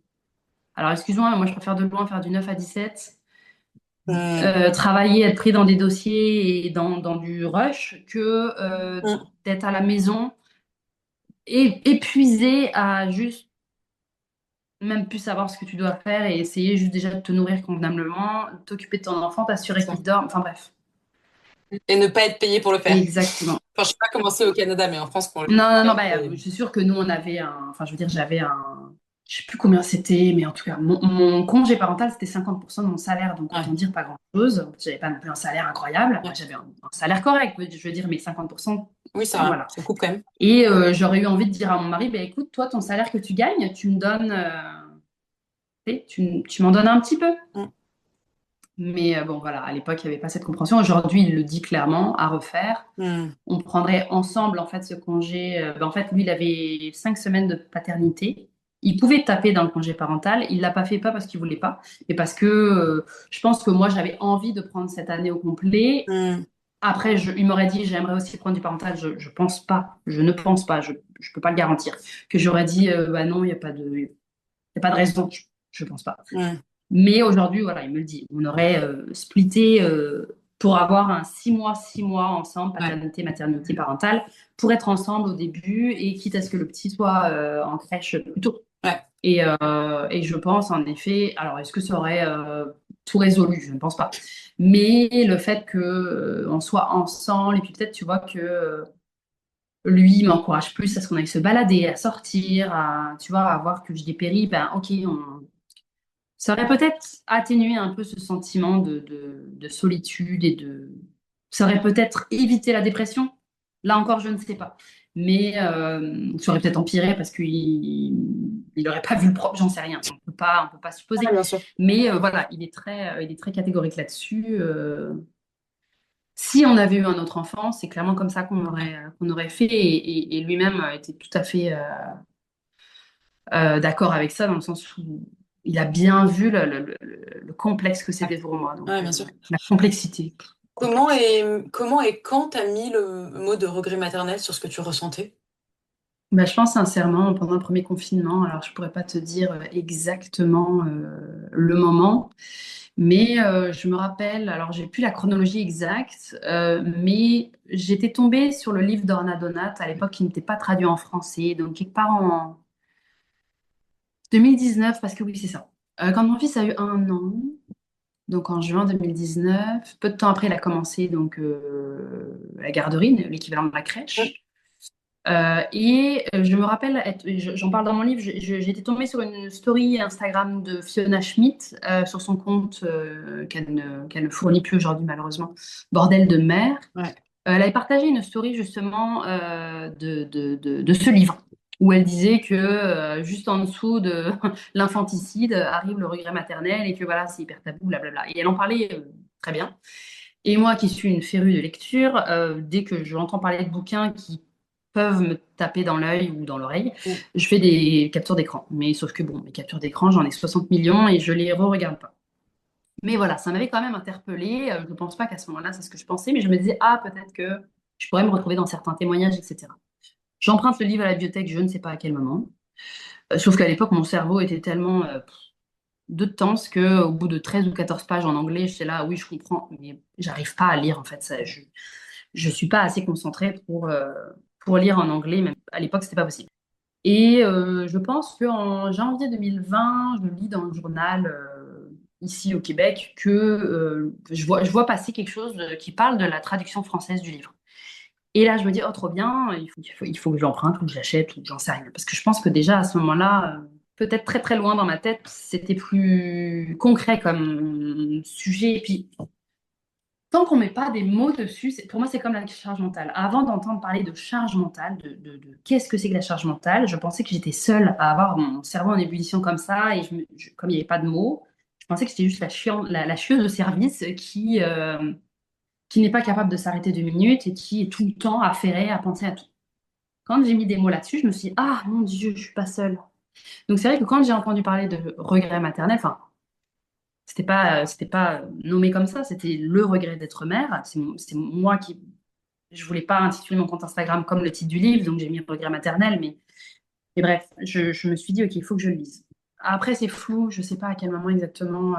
Alors excuse-moi, mais moi je préfère de loin faire du 9 à 17. Mm. Travailler, être pris dans des dossiers et dans du rush que Mm. d'être à la maison et épuisé à juste même plus savoir ce que tu dois faire et essayer juste déjà de te nourrir convenablement, t'occuper de ton enfant, C'est t'assurer ça. qu'il dort, enfin bref. Et ne pas être payé pour le faire. Exactement. Enfin, je sais pas comment c'est au Canada, mais en France, qu'on le Non, non, non, fait. bah, je suis sûre que nous, on avait un. Enfin, je veux dire, j'avais un. Je sais plus combien c'était, mais en tout cas, mon congé parental, c'était 50% de mon salaire. Donc, autant Ouais. dire pas grand-chose. J'avais pas non plus un salaire incroyable. Enfin, Ouais. j'avais un salaire correct, je veux dire, mais 50%, Oui, ça va. voilà. Ça coupe quand même. Et j'aurais eu envie de dire à mon mari, bah, écoute, toi, ton salaire que tu gagnes, tu me donnes. Tu m'en donnes un petit peu. Mm. Mais bon, voilà, à l'époque, il n'y avait pas cette compréhension. Aujourd'hui, il le dit clairement, à refaire. Mm. On prendrait ensemble, en fait, ce congé. En fait, lui, il avait 5 semaines de paternité. Il pouvait taper dans le congé parental. Il l'a pas fait, pas parce qu'il voulait pas, mais parce que je pense que moi, j'avais envie de prendre cette année au complet. Mm. Après, il m'aurait dit, j'aimerais aussi prendre du parental. Je pense pas, je ne pense pas, je peux pas le garantir. Que j'aurais dit, bah non, il y a pas de raison, je pense pas. Mm. Mais aujourd'hui, voilà, il me le dit. On aurait splitté pour avoir un 6 mois ensemble, Ouais. paternité, maternité, parentale, pour être ensemble au début et quitte à ce que le petit soit en crèche plus tôt. Ouais. Et je pense en effet, alors est-ce que ça aurait tout résolu? Je ne pense pas. Mais le fait que on soit ensemble et puis peut-être tu vois que lui il m'encourage plus à ce qu'on aille se balader, à sortir, à tu vois, à voir que je dépéris, ben ok, ça aurait peut-être atténué un peu ce sentiment de solitude et de. Ça aurait peut-être évité la dépression. Là encore, je ne sais pas. Mais ça aurait peut-être empiré parce qu'il n'aurait pas vu le propre, j'en sais rien. On peut pas supposer. Ouais, bien sûr. Mais voilà, il est très catégorique là-dessus. Si on avait eu un autre enfant, c'est clairement comme ça qu'on aurait fait. Et lui-même était tout à fait d'accord avec ça, dans le sens où il a bien vu le complexe que Ouais. c'était pour moi. Donc, Ouais, bien sûr. la complexité. Comment et quand t'as mis le mot de regret maternel sur ce que tu ressentais? Bah, je pense sincèrement, pendant le premier confinement, alors je pourrais pas te dire exactement le moment. Mais je me rappelle, alors j'ai plus la chronologie exacte, mais j'étais tombée sur le livre d'Orna Donat à l'époque qui n'était pas traduit en français, donc quelque part en 2019, parce que oui, c'est ça. Quand mon fils a eu 1 an, donc en juin 2019, peu de temps après, il a commencé donc la garderie, l'équivalent de la crèche. Je me rappelle, j'en parle dans mon livre, j'étais tombée sur une story Instagram de Fiona Schmidt sur son compte qu'elle ne fournit plus aujourd'hui malheureusement, Bordel de mer. Ouais. Elle avait partagé une story justement de ce livre où elle disait que juste en dessous de l'infanticide arrive le regret maternel et que voilà, c'est hyper tabou, blablabla. Et elle en parlait très bien. Et moi qui suis une férue de lecture, dès que j'entends parler de bouquins qui peuvent me taper dans l'œil ou dans l'oreille, Mm. je fais des captures d'écran. Mais sauf que bon, mes captures d'écran, j'en ai 60 millions et je les re-regarde pas. Mais voilà, ça m'avait quand même interpellée. Je ne pense pas qu'à ce moment-là, c'est ce que je pensais, mais je me disais, ah, peut-être que je pourrais me retrouver dans certains témoignages, etc. J'emprunte le livre à la bibliothèque, je ne sais pas à quel moment. Sauf qu'à l'époque, mon cerveau était tellement de temps qu'au bout de 13 ou 14 pages en anglais, j'étais là, oui, je comprends, mais j'arrive pas à lire en fait. Je suis pas assez concentrée pour lire en anglais, même à l'époque, c'était pas possible. Et je pense qu'en janvier 2020, je lis dans le journal ici au Québec que je vois passer quelque chose qui parle de la traduction française du livre. Et là, je me dis, oh, trop bien, il faut que je l'emprunte ou que je l'achète ou j'en sais rien. Parce que je pense que déjà à ce moment-là, peut-être très très loin dans ma tête, c'était plus concret comme sujet. Et puis, tant qu'on met pas des mots dessus, pour moi, c'est comme la charge mentale. Avant d'entendre parler de charge mentale, de qu'est-ce que c'est que la charge mentale, je pensais que j'étais seule à avoir mon cerveau en ébullition comme ça. Et comme il n'y avait pas de mots, je pensais que c'était juste la chieuse de service qui n'est pas capable de s'arrêter 2 minutes et qui est tout le temps affairée à penser à tout. Quand j'ai mis des mots là-dessus, je me suis dit, ah mon Dieu, je suis pas seule. Donc c'est vrai que quand j'ai entendu parler de regret maternel, enfin, c'était pas nommé comme ça, c'était le regret d'être mère. C'est moi qui, je voulais pas intituler mon compte Instagram comme le titre du livre, donc j'ai mis regret maternel, mais bref, je me suis dit, ok, il faut que je le lise. Après, c'est flou, je sais pas à quel moment exactement.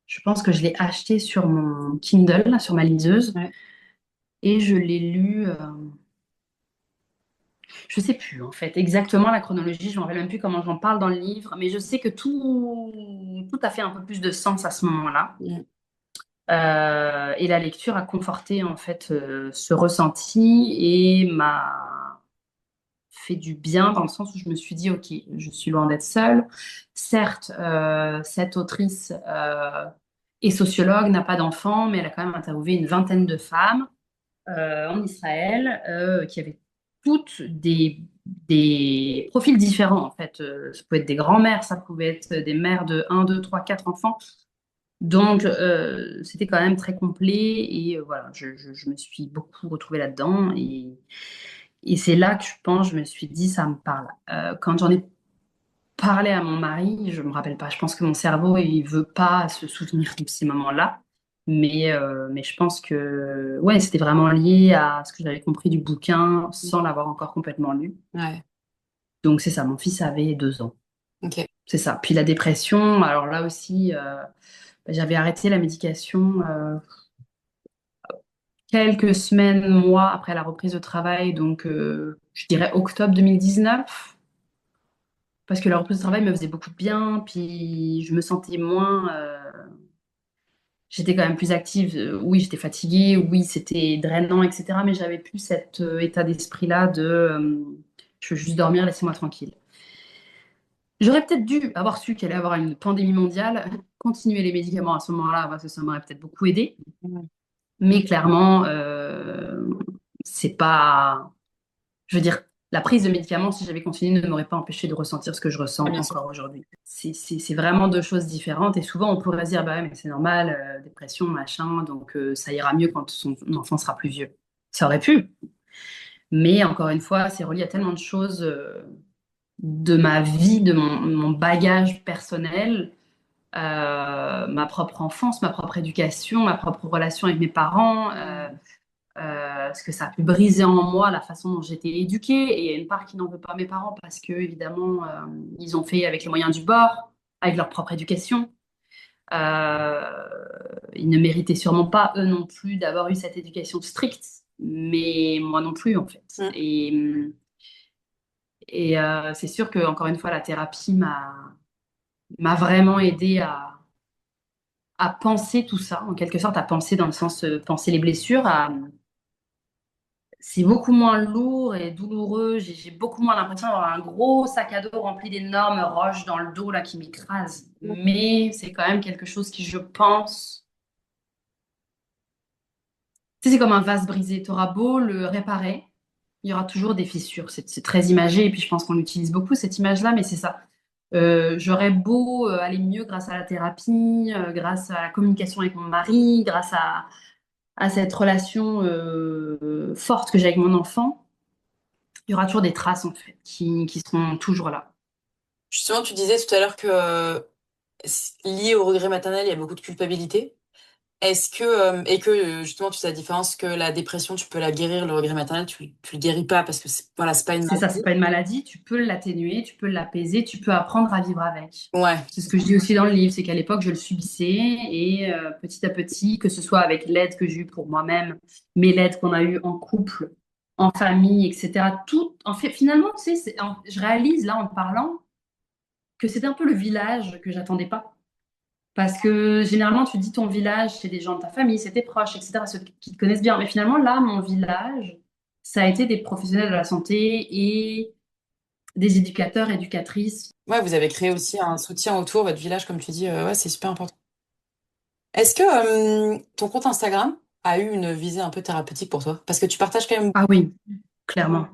Je pense que je l'ai acheté sur mon Kindle, là, sur ma liseuse, Ouais. et je l'ai lu. Je sais plus en fait exactement la chronologie, je ne me rappelle même plus comment j'en parle dans le livre, mais je sais que tout a fait un peu plus de sens à ce moment-là. Mm. Et la lecture a conforté en fait ce ressenti et m'a fait du bien dans le sens où je me suis dit, ok, je suis loin d'être seule. Certes, cette autrice est sociologue, n'a pas d'enfant, mais elle a quand même interviewé une vingtaine de femmes en Israël qui avaient toutes des profils différents en fait. Ça pouvait être des grands-mères, ça pouvait être des mères de 1, 2, 3, 4 enfants. Donc c'était quand même très complet et voilà, je me suis beaucoup retrouvée là-dedans et c'est là que je pense, je me suis dit, ça me parle. Quand j'en ai parlé à mon mari, je me rappelle pas, je pense que mon cerveau, il veut pas se souvenir de ces moments-là. Mais je pense que ouais, c'était vraiment lié à ce que j'avais compris du bouquin sans l'avoir encore complètement lu. Ouais. Donc c'est ça, mon fils avait 2 ans. Ok. C'est ça. Puis la dépression, alors là aussi, j'avais arrêté la médication quelques semaines, mois après la reprise de travail, donc je dirais octobre 2019. Parce que la reprise de travail me faisait beaucoup de bien, puis je me sentais moins. J'étais quand même plus active. Oui, j'étais fatiguée, oui, c'était drainant, etc. Mais j'avais plus cet état d'esprit-là de je veux juste dormir, laissez-moi tranquille. J'aurais peut-être dû avoir su qu'il allait y avoir une pandémie mondiale, continuer les médicaments à ce moment-là, parce que ça m'aurait peut-être beaucoup aidé. Ouais. Mais clairement, c'est pas. Je veux dire, la prise de médicaments, si j'avais continué, ne m'aurait pas empêché de ressentir ce que je ressens Ouais, bien sûr. encore aujourd'hui. C'est vraiment 2 choses différentes. Et souvent, on pourrait se dire, bah ouais, mais c'est normal, dépression, machin, donc ça ira mieux quand son enfant sera plus vieux. Ça aurait pu. Mais encore une fois, c'est relié à tellement de choses de ma vie, de mon bagage personnel, ma propre enfance, ma propre éducation, ma propre relation avec mes parents. parce que ça a pu briser en moi la façon dont j'ai été éduquée. Et il y a une part qui n'en veut pas mes parents parce que, évidemment, ils ont fait avec les moyens du bord, avec leur propre éducation. Euh, Ils ne méritaient sûrement pas, eux non plus, d'avoir eu cette éducation stricte, mais moi non plus, en fait. Mm. Et c'est sûr que, encore une fois, la thérapie m'a vraiment aidée à penser tout ça, en quelque sorte, à penser dans le sens, penser les blessures, c'est beaucoup moins lourd et douloureux. J'ai beaucoup moins l'impression d'avoir un gros sac à dos rempli d'énormes roches dans le dos là qui m'écrasent. Mais c'est quand même quelque chose qui, je pense, tu sais, c'est comme un vase brisé. Tu auras beau le réparer, il y aura toujours des fissures. C'est très imagé et puis je pense qu'on utilise beaucoup cette image-là, mais c'est ça. J'aurais beau aller mieux grâce à la thérapie, grâce à la communication avec mon mari, grâce à cette relation forte que j'ai avec mon enfant. Il y aura toujours des traces en fait qui seront toujours là. Justement, tu disais tout à l'heure que lié au regret maternel, il y a beaucoup de culpabilité. Est-ce que, et que justement, tu sais la différence que la dépression, tu peux la guérir, le regret maternel, tu le guéris pas parce que voilà, c'est pas une C'est ça, c'est maladie. pas une maladie, tu peux l'atténuer, tu peux l'apaiser, tu peux apprendre à vivre avec. Ouais. C'est ce que je dis aussi dans le livre, c'est qu'à l'époque, je le subissais et petit à petit, que ce soit avec l'aide que j'ai eue pour moi-même, mais l'aide qu'on a eue en couple, en famille, etc. Tout, en fait, finalement, tu sais, je réalise là en te parlant que c'était un peu le village que j'attendais pas. Parce que généralement, tu dis ton village, c'est des gens de ta famille, c'est tes proches, etc., ceux qui te connaissent bien. Mais finalement, là, mon village, ça a été des professionnels de la santé et des éducateurs, éducatrices. Ouais, vous avez créé aussi un soutien autour de votre village, comme tu dis. Ouais, c'est super important. Est-ce que ton compte Instagram a eu une visée un peu thérapeutique pour toi? Parce que tu partages quand même. Ah oui, clairement.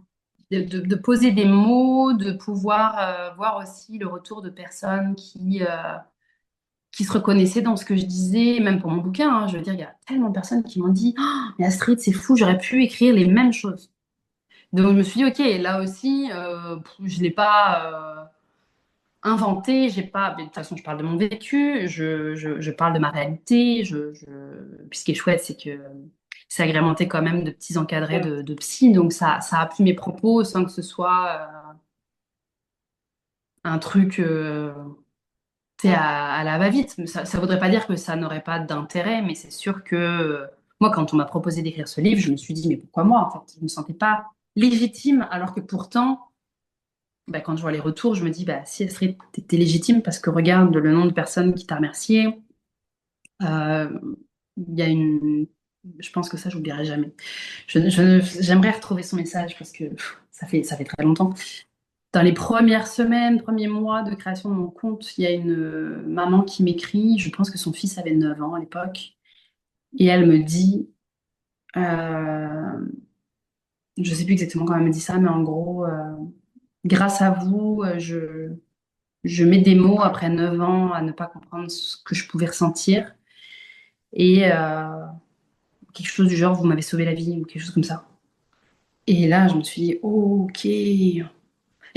De poser des mots, de pouvoir voir aussi le retour de personnes qui se reconnaissaient dans ce que je disais, même pour mon bouquin, hein. Je veux dire, il y a tellement de personnes qui m'ont dit, oh, mais Astrid, c'est fou, j'aurais pu écrire les mêmes choses. Donc je me suis dit, ok, là aussi, je ne l'ai pas inventé, j'ai pas. De toute façon, je parle de mon vécu, je parle de ma réalité. Puis ce qui est chouette, c'est que c'est agrémenté quand même de petits encadrés de psy, donc ça appuie mes propos sans que ce soit un truc tu sais, à la va-vite. Mais ça voudrait pas dire que ça n'aurait pas d'intérêt, mais c'est sûr que moi, quand on m'a proposé d'écrire ce livre, je me suis dit, mais pourquoi moi, en fait? Je ne me sentais pas légitime, alors que pourtant. Bah, quand je vois les retours, je me dis, bah, si elle serait, t'es légitime parce que regarde le nombre de personnes qui t'a remercié. Euh, Il y a une. Je pense que ça, j'oublierai jamais. J'aimerais retrouver son message parce que ça fait très longtemps. Dans les premières semaines, premiers mois de création de mon compte, il y a une maman qui m'écrit. Je pense que son fils avait 9 ans à l'époque. Et elle me dit, euh, je sais plus exactement quand elle me dit ça, mais en gros, grâce à vous, je mets des mots après 9 ans à ne pas comprendre ce que je pouvais ressentir. Et quelque chose du genre, vous m'avez sauvé la vie ou quelque chose comme ça. Et là, je me suis dit, oh, ok.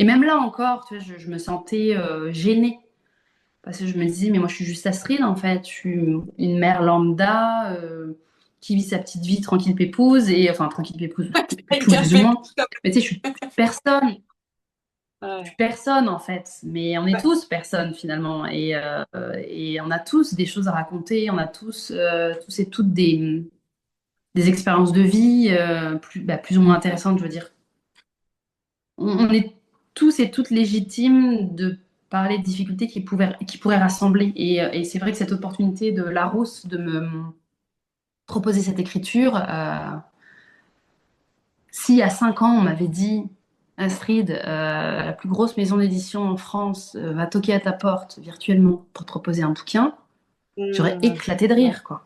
Et même là encore, tu vois, je me sentais gênée. Parce que je me disais, mais moi, je suis juste Astrid, en fait. Je suis une mère lambda qui vit sa petite vie tranquille pépouse. Et enfin, tranquille pépouse, plus ou moins. Mais tu sais, je suis personne. Je suis Ouais. personne en fait, mais on est tous personnes finalement et on a tous des choses à raconter, on a tous et toutes des expériences de vie plus ou moins intéressantes, je veux dire. On est tous et toutes légitimes de parler de difficultés qui pourraient rassembler et c'est vrai que cette opportunité de Larousse de me proposer cette écriture, si il y a 5 ans, on m'avait dit, Astrid, la plus grosse maison d'édition en France va toquer à ta porte virtuellement pour te proposer un bouquin, j'aurais Hmm. éclaté de rire, quoi.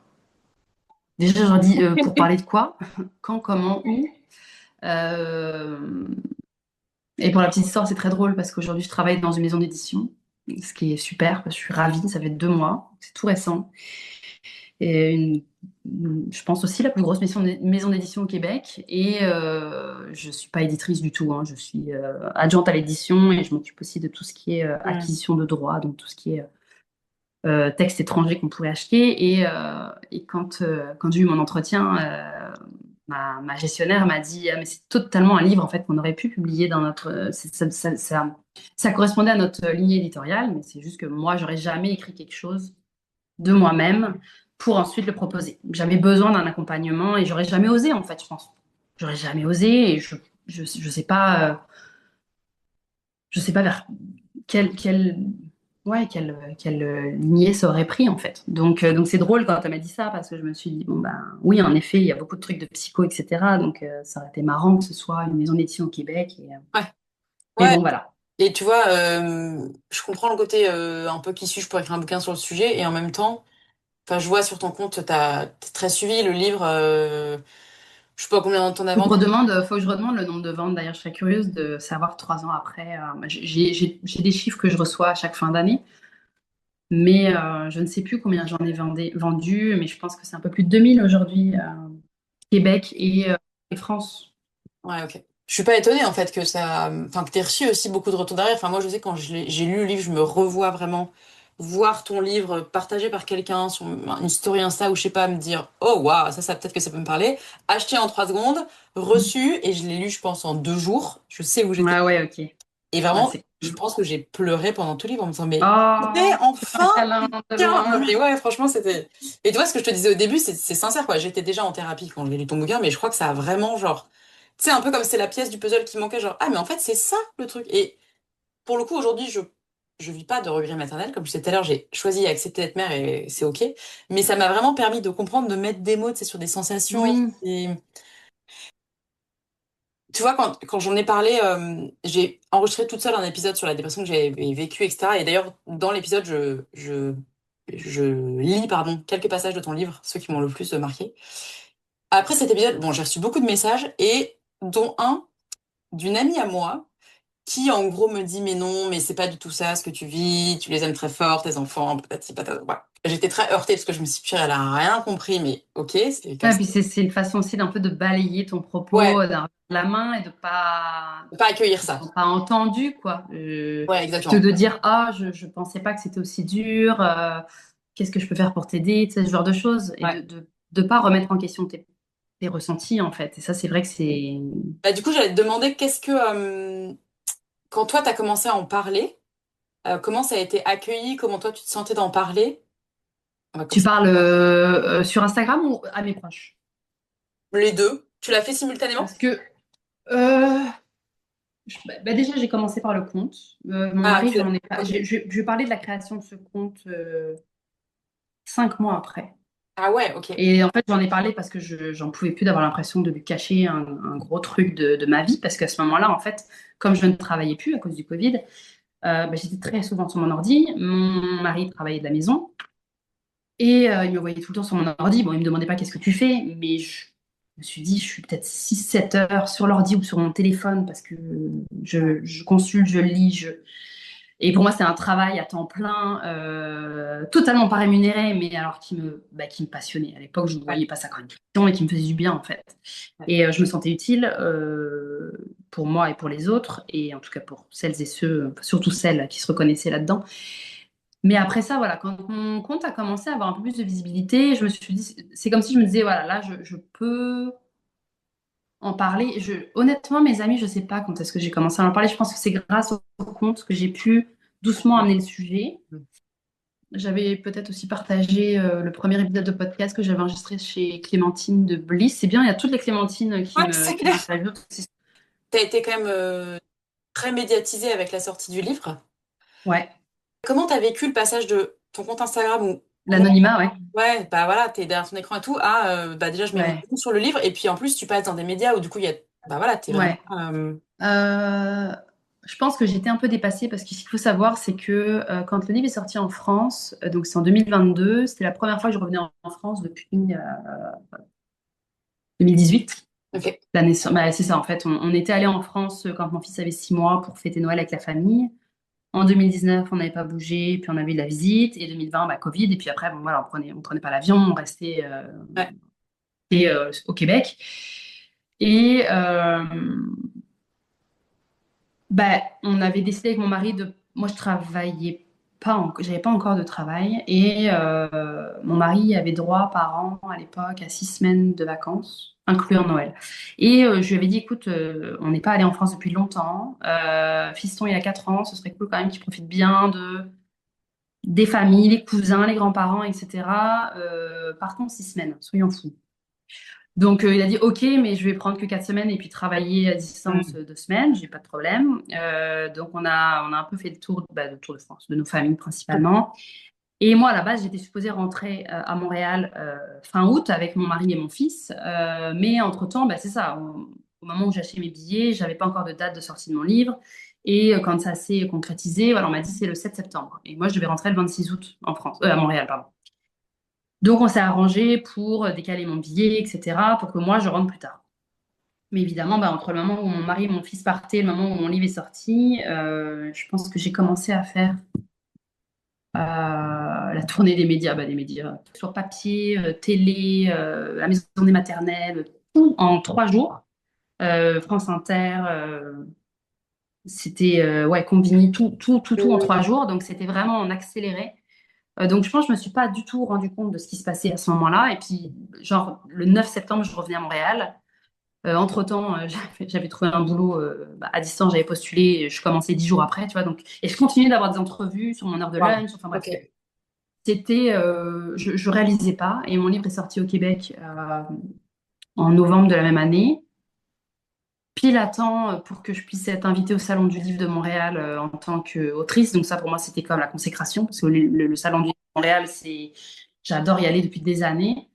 Déjà, j'aurais dit, pour parler de quoi? Quand, comment, où? Euh, Et pour la petite histoire, c'est très drôle parce qu'aujourd'hui, je travaille dans une maison d'édition, ce qui est super, parce que je suis ravie, ça fait 2 mois, c'est tout récent. Et je pense aussi la plus grosse maison d'édition au Québec. Et je ne suis pas éditrice du tout, hein. Je suis adjointe à l'édition et je m'occupe aussi de tout ce qui est Hmm. acquisition de droits, donc tout ce qui est texte étranger qu'on pourrait acheter. Et quand j'ai eu mon entretien, ma gestionnaire m'a dit, ah, mais c'est totalement un livre en fait qu'on aurait pu publier dans notre. Ça correspondait à notre ligne éditoriale, mais c'est juste que moi, j'aurais jamais écrit quelque chose de moi-même pour ensuite le proposer. J'avais besoin d'un accompagnement et j'aurais jamais osé en fait, je pense. J'aurais jamais osé et je sais pas vers quelle lignée ça aurait pris en fait. Donc c'est drôle quand elle m'a dit ça parce que je me suis dit, bon ben oui, en effet, il y a beaucoup de trucs de psycho, etc. Donc ça aurait été marrant que ce soit une maison d'édition au Québec. Ouais. Mais Ouais. bon, voilà. Et tu vois, je comprends le côté un peu qui suis-je pour écrire un bouquin sur le sujet, et en même temps, enfin, je vois sur ton compte, t'es très suivi le livre. Je sais pas combien t'en as vendu. Faut que je redemande le nombre de ventes. D'ailleurs, je serais curieuse de savoir 3 ans après. J'ai des chiffres que je reçois à chaque fin d'année, mais je ne sais plus combien j'en ai vendu, mais je pense que c'est un peu plus de 2000 aujourd'hui, Québec et France. Ouais, ok. Je suis pas étonnée en fait que ça, enfin que t'aies reçu aussi beaucoup de retours derrière. Enfin moi je sais quand j'ai lu le livre, je me revois vraiment voir ton livre partagé par quelqu'un sur une story Insta ou je sais pas, me dire oh waouh ça peut-être que ça peut me parler. Acheté en 3 secondes, reçu et je l'ai lu je pense en 2 jours. Je sais où j'étais Ah ouais, ok. et Ah, vraiment c'est je cool. pense que j'ai pleuré pendant tout le livre en me disant mais Oh, enfin un câlin de tiens loin. et ouais franchement c'était et tu vois ce que je te disais au début c'est sincère quoi. J'étais déjà en thérapie quand j'ai lu ton bouquin mais je crois que ça a vraiment genre tu sais, un peu comme c'est la pièce du puzzle qui manquait, genre, ah, mais en fait, c'est ça le truc. Et pour le coup, aujourd'hui, je vis pas de regret maternel. Comme je disais tout à l'heure, j'ai choisi et accepté d'être mère et c'est OK. Mais ça m'a vraiment permis de comprendre, de mettre des mots, tu sais, sur des sensations. Oui. Et tu vois, quand j'en ai parlé, j'ai enregistré toute seule un épisode sur la dépression que j'avais vécue, etc. Et d'ailleurs, dans l'épisode, je lis, pardon, quelques passages de ton livre, ceux qui m'ont le plus marqué. Après cet épisode, bon, j'ai reçu beaucoup de messages et dont un d'une amie à moi qui en gros me dit mais non, mais c'est pas du tout ça ce que tu vis, tu les aimes très fort, tes enfants, patati patata. Voilà. J'étais très heurtée parce que je me suis dit, purée, elle a rien compris, mais ok, c'est comme Ah, ça. puis c'est une façon aussi d'un peu de balayer ton propos Ouais, d'un revers de la main et de faut pas accueillir te ça. sens pas entendu, quoi. Ouais, Plutôt exactement. de dire, ah, je pensais pas que c'était aussi dur, qu'est-ce que je peux faire pour t'aider, tu sais, ce genre de choses, et Ouais. de pas remettre en question tes ressentis, en fait. Et ça, c'est vrai que c'est. Bah, du coup, j'allais te demander qu'est-ce que quand toi t'as commencé à en parler, comment ça a été accueilli, comment toi tu te sentais d'en parler? On va Tu commencer. parles sur Instagram ou à mes proches? Les deux. Tu l'as fait simultanément? Parce que euh, déjà, j'ai commencé par le compte. Mon Ah, mari, j'en ai pas. ok. Je vais parler de la création de ce compte 5 mois après. Ah ouais, ok. Et en fait, j'en ai parlé parce que j'en pouvais plus d'avoir l'impression de lui cacher un gros truc de ma vie. Parce qu'à ce moment-là, en fait, comme je ne travaillais plus à cause du Covid, j'étais très souvent sur mon ordi. Mon mari travaillait de la maison. Et il me voyait tout le temps sur mon ordi. Bon, il me demandait pas qu'est-ce que tu fais, mais je me suis dit, je suis peut-être 6 7 heures sur l'ordi ou sur mon téléphone parce que je consulte, je lis. Et pour moi, c'est un travail à temps plein, totalement pas rémunéré, mais alors qui me passionnait. À l'époque, je ne Ouais, voyais pas ça comme une passion et qui me faisait du bien, en fait. ouais. Et je me sentais utile pour moi et pour les autres, et en tout cas pour celles et ceux, enfin, surtout celles qui se reconnaissaient là-dedans. Mais après ça, voilà, quand mon compte a commencé à avoir un peu plus de visibilité, je me suis dit, c'est comme si je me disais, voilà, là, je peux en parler. Honnêtement, mes amis, je sais pas quand est-ce que j'ai commencé à en parler. Je pense que c'est grâce au compte que j'ai pu doucement amener le sujet. J'avais peut-être aussi partagé le premier épisode de podcast que j'avais enregistré chez Clémentine de Bliss. C'est bien, il y a toutes les Clémentines Ouais, c'est qui clair. me saluent. T'as été quand même très médiatisé avec la sortie du livre. Ouais, Comment t'as vécu le passage de ton compte Instagram où, l'anonymat, ouais. ouais, bah voilà, t'es derrière ton écran et tout, à bah déjà je mets mon Ouais, nom sur le livre et puis en plus tu passes dans des médias où du coup il y a, bah voilà, t'es vraiment. ouais. Euh, je pense que j'étais un peu dépassée parce que ce qu'il faut savoir, c'est que quand le livre est sorti en France, donc c'est en 2022, c'était la première fois que je revenais en France depuis 2018. Ok. La naissance, bah, c'est ça, en fait, on était allé en France quand mon fils avait 6 mois pour fêter Noël avec la famille. En 2019, on n'avait pas bougé, puis on avait eu de la visite. Et 2020, bah, Covid. Et puis après, bon, voilà, on prenait pas l'avion, on restait Ouais. au Québec. Et on avait décidé avec mon mari de. Moi, je travaillais pas, j'avais pas encore de travail. Et mon mari avait droit par an à l'époque à 6 semaines de vacances. incluant Noël. Et je lui avais dit, écoute, on n'est pas allé en France depuis longtemps. Fiston, il a 4 ans, ce serait cool quand même qu'il profite bien des familles, les cousins, les grands-parents, etc. Partons 6 semaines, soyons fous. Donc, il a dit, OK, mais je vais prendre que 4 semaines et puis travailler à distance 2 semaines, j'ai pas de problème. Donc, on a un peu fait le tour de France, de nos familles principalement. Et moi, à la base, j'étais supposée rentrer à Montréal fin août avec mon mari et mon fils. Mais entre-temps, c'est ça, au moment où j'ai acheté mes billets, j'avais pas encore de date de sortie de mon livre. Et quand ça s'est concrétisé, voilà, on m'a dit c'est le 7 septembre. Et moi, je devais rentrer le 26 août en France, à Montréal, pardon. Donc, on s'est arrangé pour décaler mon billet, etc., pour que moi, je rentre plus tard. Mais évidemment, entre le moment où mon mari et mon fils partaient et le moment où mon livre est sorti, je pense que j'ai commencé à faire la tournée des médias, sur papier, télé, la maison des maternelles, tout en 3 jours. France Inter, c'était ouais, Combini, tout en 3 jours. Donc, c'était vraiment en accéléré. Donc, je pense que je me suis pas du tout rendu compte de ce qui se passait à ce moment-là. Et puis, genre, le 9 septembre, je revenais à Montréal. Entre-temps, j'avais trouvé un boulot à distance, j'avais postulé, je commençais 10 jours après, tu vois. Donc, et je continuais d'avoir des entrevues sur mon heure de Wow. lunch, enfin bref. Ok. C'était, je réalisais pas. Et mon livre est sorti au Québec en novembre de la même année. Pile à temps pour que je puisse être invitée au Salon du Livre de Montréal en tant qu'autrice. Donc ça, pour moi, c'était comme la consécration, parce que le Salon du Livre de Montréal, j'adore y aller depuis des années.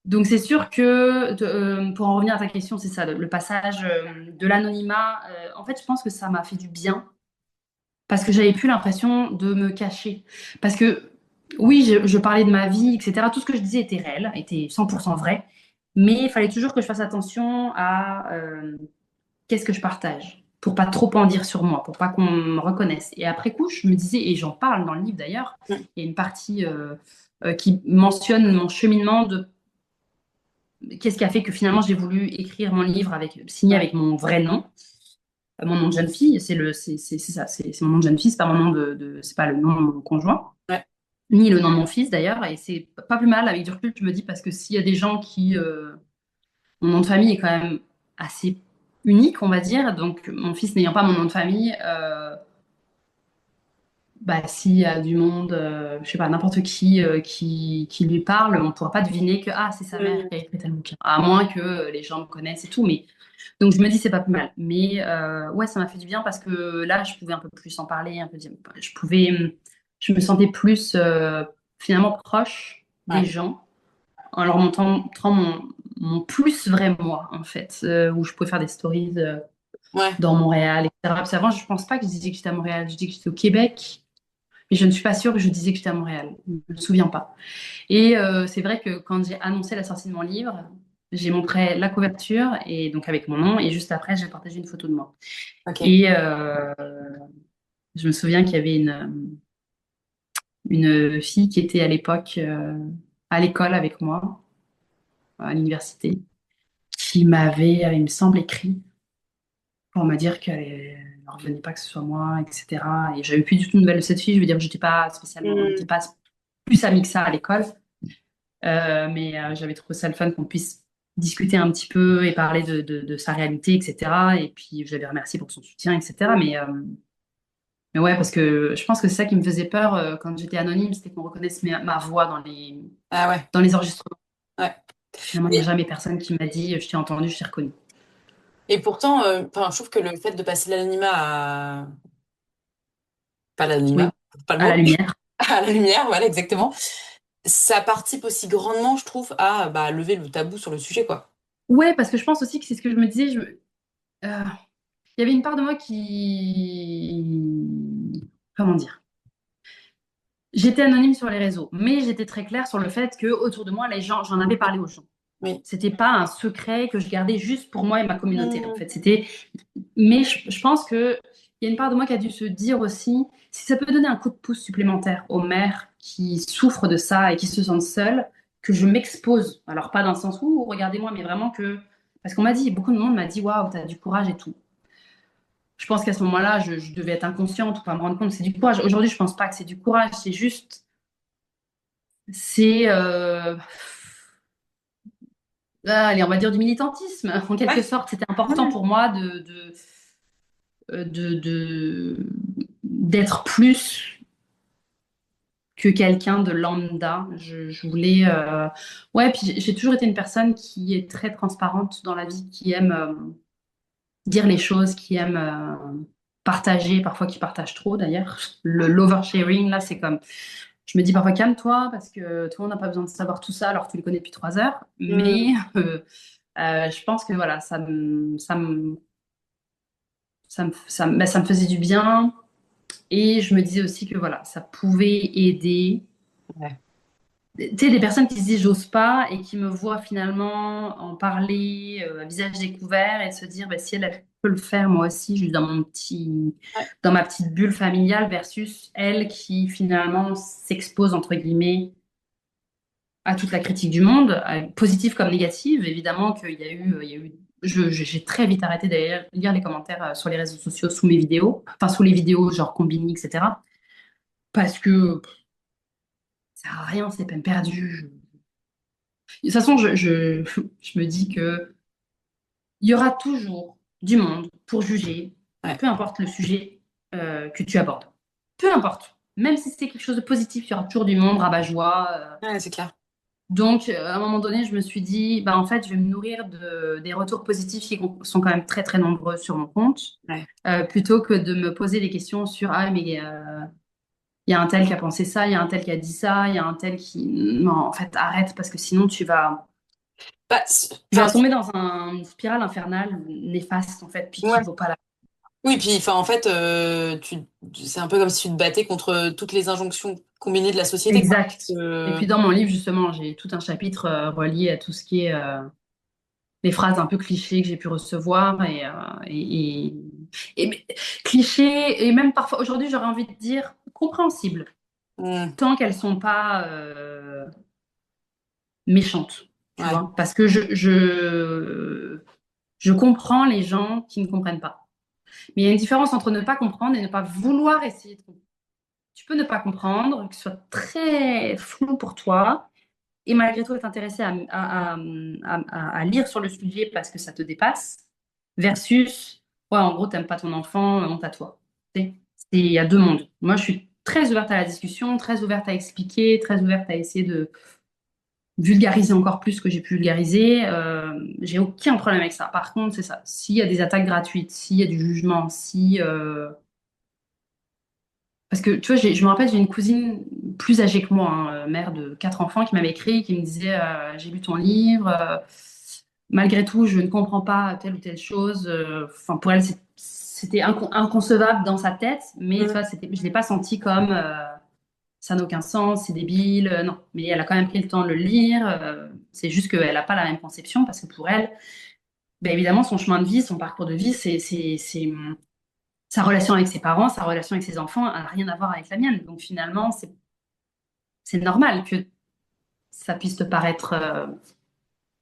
Donc c'est sûr que, pour en revenir à ta question, c'est ça, le passage de l'anonymat. En fait, je pense que ça m'a fait du bien, parce que j'avais plus l'impression de me cacher. Parce que oui, je parlais de ma vie, etc. Tout ce que je disais était réel, était 100% vrai. Mais il fallait toujours que je fasse attention à qu'est-ce que je partage, pour pas trop en dire sur moi, pour pas qu'on me reconnaisse. Et après coup, je me disais, et j'en parle dans le livre d'ailleurs, Mm. il y a une partie qui mentionne mon cheminement de qu'est-ce qui a fait que finalement j'ai voulu écrire mon livre signé Ouais. avec mon vrai nom. Mon nom de jeune fille, c'est ça, c'est mon nom de jeune fille, c'est pas mon nom c'est pas le nom de mon conjoint, Ouais. ni le nom de mon fils d'ailleurs, et c'est pas plus mal avec du recul, je me dis, parce que s'il y a des gens qui, mon nom de famille est quand même assez unique, on va dire, donc mon fils n'ayant pas mon nom de famille, s'il y a du monde, je sais pas, n'importe qui lui parle, on ne pourra pas deviner que c'est sa mère Mm. qui a écrit tel bouquin, à moins que les gens me connaissent et tout, mais donc je me dis c'est pas plus mal. Mais ouais, ça m'a fait du bien parce que là, je pouvais un peu plus en parler, un peu dire, je me sentais plus finalement proche des Ouais. gens en leur montrant mon plus vrai moi, en fait, où je pouvais faire des stories Ouais. dans Montréal, etc. Parce qu'avant, je pense pas que je disais que j'étais à Montréal, je dis que j'étais au Québec, mais je ne suis pas sûre que je disais que j'étais à Montréal. Je ne me souviens pas. Et c'est vrai que quand j'ai annoncé la sortie de mon livre, j'ai montré la couverture, et donc avec mon nom, et juste après, j'ai partagé une photo de moi. Ok. Et je me souviens qu'il y avait une fille qui était à l'époque à l'école avec moi, à l'université, qui m'avait, il me semble, écrit pour me dire qu'elle ne revenait pas que ce soit moi, etc. Et j'avais plus du tout de nouvelles de cette fille. Je veux dire, j'étais pas spécialement, on n'était Mm. pas plus amis que ça à l'école. Mais j'avais trouvé ça le fun qu'on puisse discuter un petit peu et parler de sa réalité, etc. Et puis, je l'avais remercié pour son soutien, etc. Mais ouais, parce que je pense que c'est ça qui me faisait peur quand j'étais anonyme, c'était qu'on reconnaisse ma voix Ah ouais. dans les enregistrements. Ouais. Finalement, il n'y a Et, jamais personne qui m'a dit, je t'ai entendu, je t'ai reconnu. et pourtant, enfin, je trouve que le fait de passer l'anonymat à... Pas Oui, l'anonymat, pas le à la mot, lumière. à la lumière, voilà, exactement. Ça participe aussi grandement, je trouve, à lever le tabou sur le sujet, quoi. Ouais, parce que je pense aussi que c'est ce que je me disais. Euh, il y avait une part de moi qui... Comment dire? J'étais anonyme sur les réseaux, mais j'étais très claire sur le fait que autour de moi, les gens, j'en avais parlé aux gens. Oui. C'était pas un secret que je gardais juste pour moi et ma communauté. En Mm. fait, mais je pense que il y a une part de moi qui a dû se dire aussi, si ça peut donner un coup de pouce supplémentaire aux mères qui souffrent de ça et qui se sentent seules, que je m'expose. Alors pas dans le sens où regardez-moi, mais vraiment que, parce qu'on m'a dit, beaucoup de monde m'a dit, waouh, t'as du courage et tout. Je pense qu'à ce moment-là, je devais être inconsciente ou pas me rendre compte que c'est du courage. Aujourd'hui, je pense pas que c'est du courage, c'est juste, c'est allez, on va dire du militantisme. En quelque Ouais. sorte, c'était important Ouais. pour moi d'être plus que quelqu'un de lambda. Je voulais. Ouais, puis j'ai toujours été une personne qui est très transparente dans la vie, qui aime dire les choses, qui aime partager, parfois qui partage trop d'ailleurs. L'oversharing, là, c'est comme. Je me dis parfois calme-toi parce que tout le monde n'a pas besoin de savoir tout ça alors que tu le connais depuis 3 heures. Mm. Mais je pense que voilà, ça me faisait du bien. Et je me disais aussi que voilà, ça pouvait aider. Ouais. Tu sais, des personnes qui se disent j'ose pas et qui me voient finalement en parler à visage découvert et se dire bah, si elle peut le faire, moi aussi, juste Ouais. dans ma petite bulle familiale versus elle qui finalement s'expose entre guillemets à toute la critique du monde, positive comme négative. Évidemment j'ai très vite arrêté d'aller lire les commentaires sur les réseaux sociaux sous mes vidéos, enfin sous les vidéos genre Combini, etc. Parce que ça sert à rien, c'est peine perdue. De toute façon, je me dis que il y aura toujours du monde pour juger, Ouais. peu importe le sujet que tu abordes. Peu importe. Même si c'est quelque chose de positif, il y aura toujours du monde rabat-joie. Ouais, c'est clair. Donc, à un moment donné, je me suis dit, bah, en fait, je vais me nourrir des retours positifs qui sont quand même très, très nombreux sur mon compte, Ouais. plutôt que de me poser des questions sur, ah, mais il y a un tel qui a pensé ça, il y a un tel qui a dit ça, il y a un tel qui... Non, en fait, arrête, parce que sinon, Bah, tu vas enfin, tomber dans une spirale infernale néfaste, en fait, puis qui ouais. vaut pas la Oui, puis enfin en fait, c'est un peu comme si tu te battais contre toutes les injonctions combinées de la société, quoi. Exact. Et puis dans mon livre, justement, j'ai tout un chapitre relié à tout ce qui est les phrases un peu clichés que j'ai pu recevoir et clichés et même parfois aujourd'hui j'aurais envie de dire compréhensibles Hmm. tant qu'elles sont pas méchantes, tu Ouais. vois, parce que je comprends les gens qui ne comprennent pas. Mais il y a une différence entre ne pas comprendre et ne pas vouloir essayer de comprendre. Tu peux ne pas comprendre, que ce soit très flou pour toi, et malgré tout être intéressé à lire sur le sujet parce que ça te dépasse, versus, ouais, en gros, t'aimes pas ton enfant, honte à toi. Tu sais, il y a deux mondes. Moi, je suis très ouverte à la discussion, très ouverte à expliquer, très ouverte à essayer de vulgariser encore plus ce que j'ai pu vulgariser. J'ai aucun problème avec ça. Par contre, c'est ça. S'il y a des attaques gratuites, s'il y a du jugement, si parce que tu vois, je me rappelle, j'ai une cousine plus âgée que moi, hein, mère de 4 enfants, qui m'avait écrit, qui me disait j'ai lu ton livre, malgré tout, je ne comprends pas telle ou telle chose. Enfin, pour elle, c'était inconcevable dans sa tête, mais tu Hmm. vois, je ne l'ai pas senti comme ça n'a aucun sens, c'est débile. Non, mais elle a quand même pris le temps de le lire. C'est juste qu'elle n'a pas la même conception, parce que pour elle, ben, évidemment, son chemin de vie, son parcours de vie, c'est sa relation avec ses parents, sa relation avec ses enfants n'a rien à voir avec la mienne. Donc finalement, c'est normal que ça puisse te paraître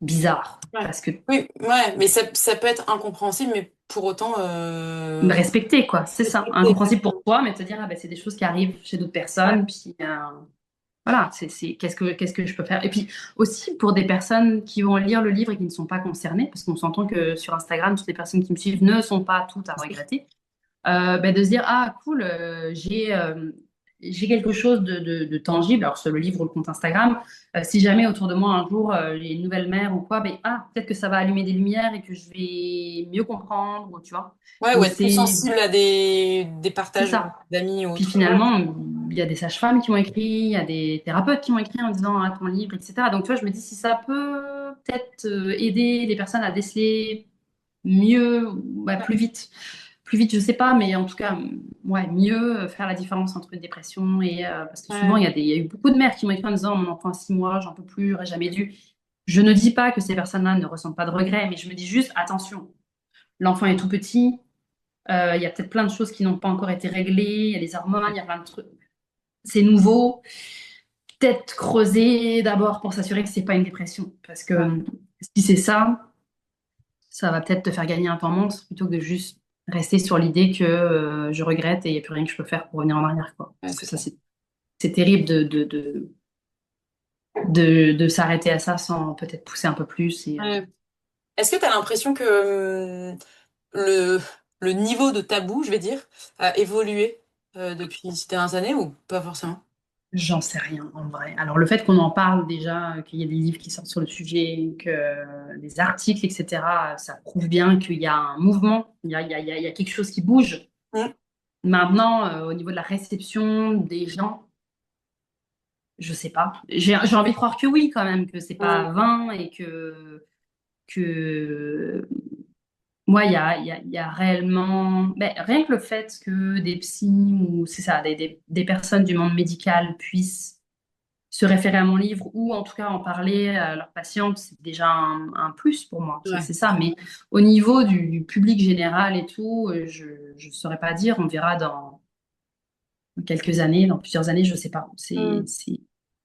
bizarre. Ouais. Parce que Oui, ouais, mais ça peut être incompréhensible, mais pour autant respecter, quoi, c'est ça. respecter Incompréhensible pour exactement. toi, mais te dire, ah ben, c'est des choses qui arrivent chez d'autres Ouais. personnes. Puis voilà, qu'est-ce que je peux faire? Et puis aussi pour des personnes qui vont lire le livre et qui ne sont pas concernées, parce qu'on s'entend que sur Instagram, toutes les personnes qui me suivent ne sont pas toutes à regretter. Ben, de se dire, ah cool, j'ai quelque chose de tangible, alors sur le livre ou le compte Instagram, si jamais autour de moi un jour j'ai une nouvelle mère ou quoi, ben, peut-être que ça va allumer des lumières et que je vais mieux comprendre, ou tu vois. Ouais, ou Donc être plus sensible à des c'est partages ça. d'amis ou Puis autres. Ouais. finalement, il y a des sages-femmes qui m'ont écrit, il y a des thérapeutes qui m'ont écrit en disant, ah, ton livre, etc. Donc tu vois, je me dis, si ça peut peut-être aider les personnes à déceler mieux, ouais, plus vite. Plus vite, je sais pas, mais en tout cas, ouais, mieux faire la différence entre une dépression et parce que souvent Ouais. il y a eu beaucoup de mères qui m'ont écrit en disant mon enfant a 6 mois, j'en peux plus, j'aurais jamais dû. Je ne dis pas que ces personnes-là ne ressentent pas de regrets, mais je me dis juste attention, l'enfant est tout petit, il y a peut-être plein de choses qui n'ont pas encore été réglées, il y a les hormones, il y a plein de trucs, c'est nouveau. Peut-être creuser d'abord pour s'assurer que c'est pas une dépression, parce que Ouais. si c'est ça, ça va peut-être te faire gagner un temps monstre plutôt que de juste rester sur l'idée que je regrette et il n'y a plus rien que je peux faire pour revenir en arrière, quoi. Ouais, Parce que c'est ça, ça. c'est terrible de s'arrêter à ça sans peut-être pousser un peu plus. Ouais. Est-ce que tu as l'impression que le, le niveau de tabou, je vais dire, a évolué depuis ces dernières années ou pas forcément? J'en sais rien en vrai. Alors le fait qu'on en parle déjà, qu'il y a des livres qui sortent sur le sujet, que des articles, etc., ça prouve bien qu'il y a un mouvement, il y a quelque chose qui bouge. Mm. Maintenant, au niveau de la réception des gens, je sais pas. J'ai envie de croire que oui quand même, que c'est Mm. pas vain et que moi, il y a réellement, ben, rien que le fait que des psys ou c'est ça, des personnes du monde médical puissent se référer à mon livre ou en tout cas en parler à leurs patientes, c'est déjà un plus pour moi. Ouais. C'est ça. Mais au niveau du public général et tout, je ne saurais pas dire. On verra dans quelques années, dans plusieurs années, je sais pas. Mm.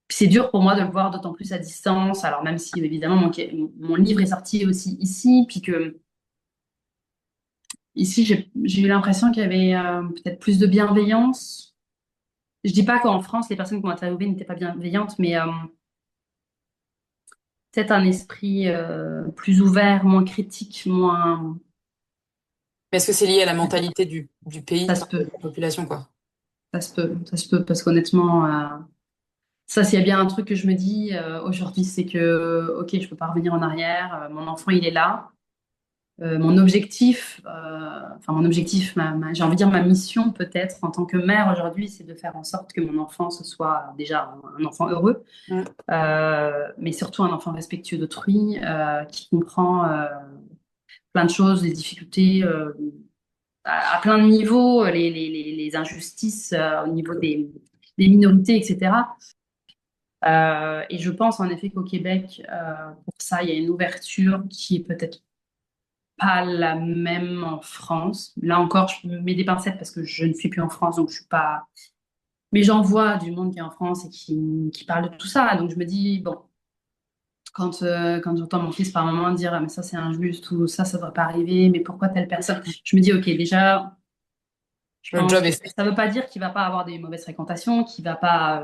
C'est dur pour moi de le voir d'autant plus à distance. Alors même si évidemment mon livre est sorti aussi ici, puis que ici j'ai eu l'impression qu'il y avait peut-être plus de bienveillance. Je dis pas qu'en France les personnes qui m'ont interviewé n'étaient pas bienveillantes, mais peut-être un esprit plus ouvert, moins critique, moins. Mais est-ce que c'est lié à la mentalité du Ça pays, se de peut, la population, quoi? ça se peut, parce qu'honnêtement, ça, s'il y a bien un truc que je me dis aujourd'hui, c'est que, ok, je peux pas revenir en arrière, mon enfant, il est là. Mon objectif, mon objectif, j'ai envie de dire ma mission peut-être en tant que mère aujourd'hui, c'est de faire en sorte que mon enfant, ce soit déjà un enfant heureux, Mm. mais surtout un enfant respectueux d'autrui, qui comprend plein de choses, les difficultés à plein de niveaux, les injustices au niveau des minorités, etc. Et je pense en effet qu'au Québec, pour ça, il y a une ouverture qui est peut-être pas la même en France. Là encore, je me mets des pincettes parce que je ne suis plus en France, donc je suis pas. Mais j'en vois du monde qui est en France et qui parle de tout ça. Donc je me dis, bon, quand j'entends mon fils par moment dire, ah, mais ça c'est injuste ou ça ne devrait pas arriver, mais pourquoi telle personne? Je me dis, ok, déjà. Je Le pense job que est fait. ça ne veut pas dire qu'il va pas avoir des mauvaises fréquentations, qu'il va pas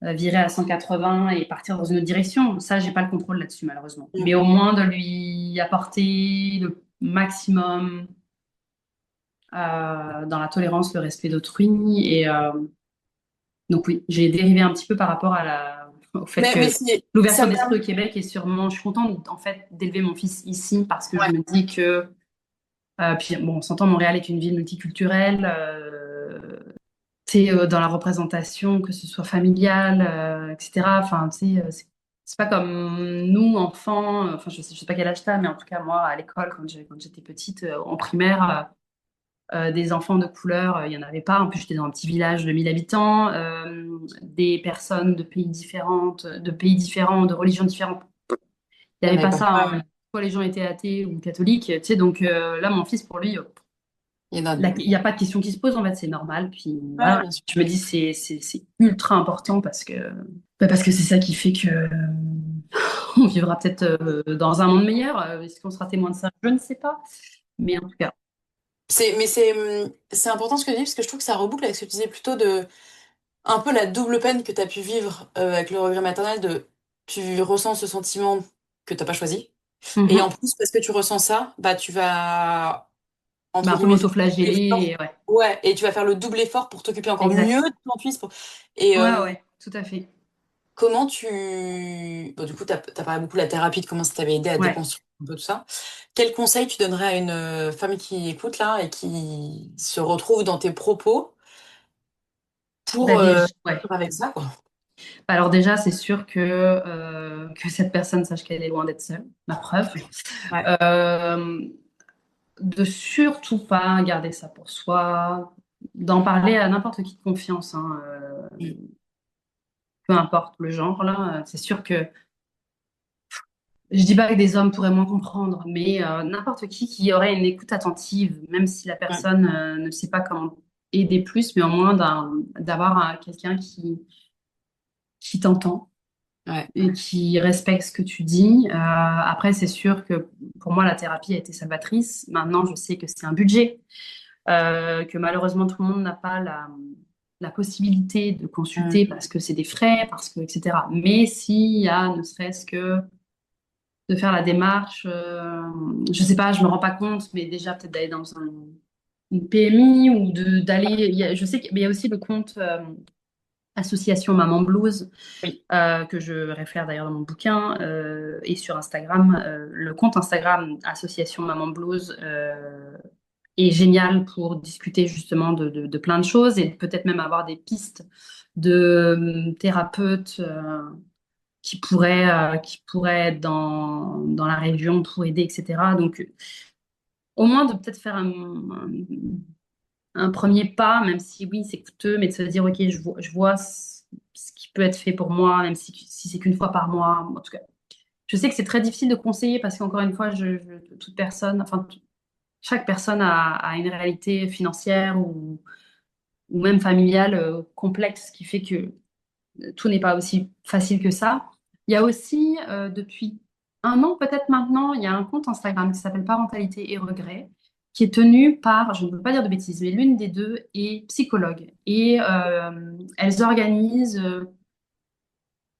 virer à 180 et partir dans une autre direction. Ça, j'ai pas le contrôle là-dessus, malheureusement. Mm. Mais au moins de lui apporter le maximum dans la tolérance, le respect d'autrui. Et donc oui, j'ai dérivé un petit peu par rapport au fait Mais que ça l'ouverture me d'esprit permet. au Québec est sûrement. Je suis contente en fait d'élever mon fils ici parce que je Ouais. me dis que. Puis bon, on s'entend, Montréal est une ville multiculturelle. Dans la représentation, que ce soit familiale, etc. Enfin, tu sais, c'est pas comme nous, enfants, enfin, je sais pas quel âge t'as, mais en tout cas, moi, à l'école, quand j'étais petite, en primaire, des enfants de couleur, il y en avait pas. En plus, j'étais dans un petit village de 1000 habitants, des personnes de pays différents, de religions différentes. Il Il n'y y en avait avait pas pas. ça, Ouais, hein. ouais. Soit les gens étaient athées ou catholiques, tu sais, donc là, mon fils, pour lui, Il y en a. il n'y a pas de question qui se pose, en fait, c'est normal. Puis Ouais, voilà, bien sûr. je me dis, c'est ultra important parce que c'est ça qui fait que on vivra peut-être dans un monde meilleur. Est-ce qu'on sera témoin de ça? Je ne sais pas. Mais en tout cas, C'est important ce que tu dis, parce que je trouve que ça reboucle avec ce que tu disais plutôt de un peu la double peine que tu as pu vivre avec le regret maternel de tu ressens ce sentiment que t'as pas choisi. Et en mhm. plus, parce que tu ressens ça, bah tu vas, Bah, entre un peu guillemets, faire le double m'auto-flageller, effort. et ouais, Ouais, et tu vas faire le double effort pour t'occuper encore mieux exact. de ton fils. Et Ouais, ouais, tout à fait. comment tu... Bon, du coup, t'as parlé beaucoup de la thérapie, de comment ça t'avait aidé à Ouais. déconstruire un peu tout ça. Quel conseil tu donnerais à une femme qui écoute là et qui se retrouve dans tes propos Bah, pour ouais. vivre avec ça, quoi? Alors déjà, c'est sûr que cette personne sache qu'elle est loin d'être seule, la preuve. Ouais. Euh, de surtout pas garder ça pour soi, d'en parler à n'importe qui de confiance, hein, Mm. peu importe le genre, là. C'est sûr que je dis pas que des hommes pourraient moins comprendre, mais n'importe qui aurait une écoute attentive, même si la Ouais. personne ne sait pas comment aider plus, mais au moins d'avoir quelqu'un qui t'entend Ouais. et qui respecte ce que tu dis. Après, c'est sûr que pour moi, la thérapie a été salvatrice. Maintenant, je sais que c'est un budget, que malheureusement, tout le monde n'a pas la possibilité de consulter parce que c'est des frais, parce que, etc. Mais s'il y a ne serait-ce que de faire la démarche, je sais pas, je me rends pas compte, mais déjà peut-être d'aller dans une PMI ou d'aller, je sais qu'il y a aussi le compte Association Maman Blues, Oui. que je réfère d'ailleurs dans mon bouquin, et sur Instagram, le compte Instagram Association Maman Blues est génial pour discuter justement de plein de choses et peut-être même avoir des pistes de thérapeutes qui pourraient être dans la région pour aider, etc. Donc, au moins de peut-être faire un premier pas, même si oui, c'est coûteux, mais de se dire, OK, je vois ce qui peut être fait pour moi, même si c'est qu'une fois par mois. En tout cas, je sais que c'est très difficile de conseiller parce qu'encore une fois, toute personne, enfin, chaque personne a une réalité financière ou même familiale complexe qui fait que tout n'est pas aussi facile que ça. Il y a aussi, depuis un an peut-être maintenant, il y a un compte Instagram qui s'appelle Parentalité et Regrets, qui est tenu par, je ne veux pas dire de bêtises, mais l'une des deux est psychologue. Et elles organisent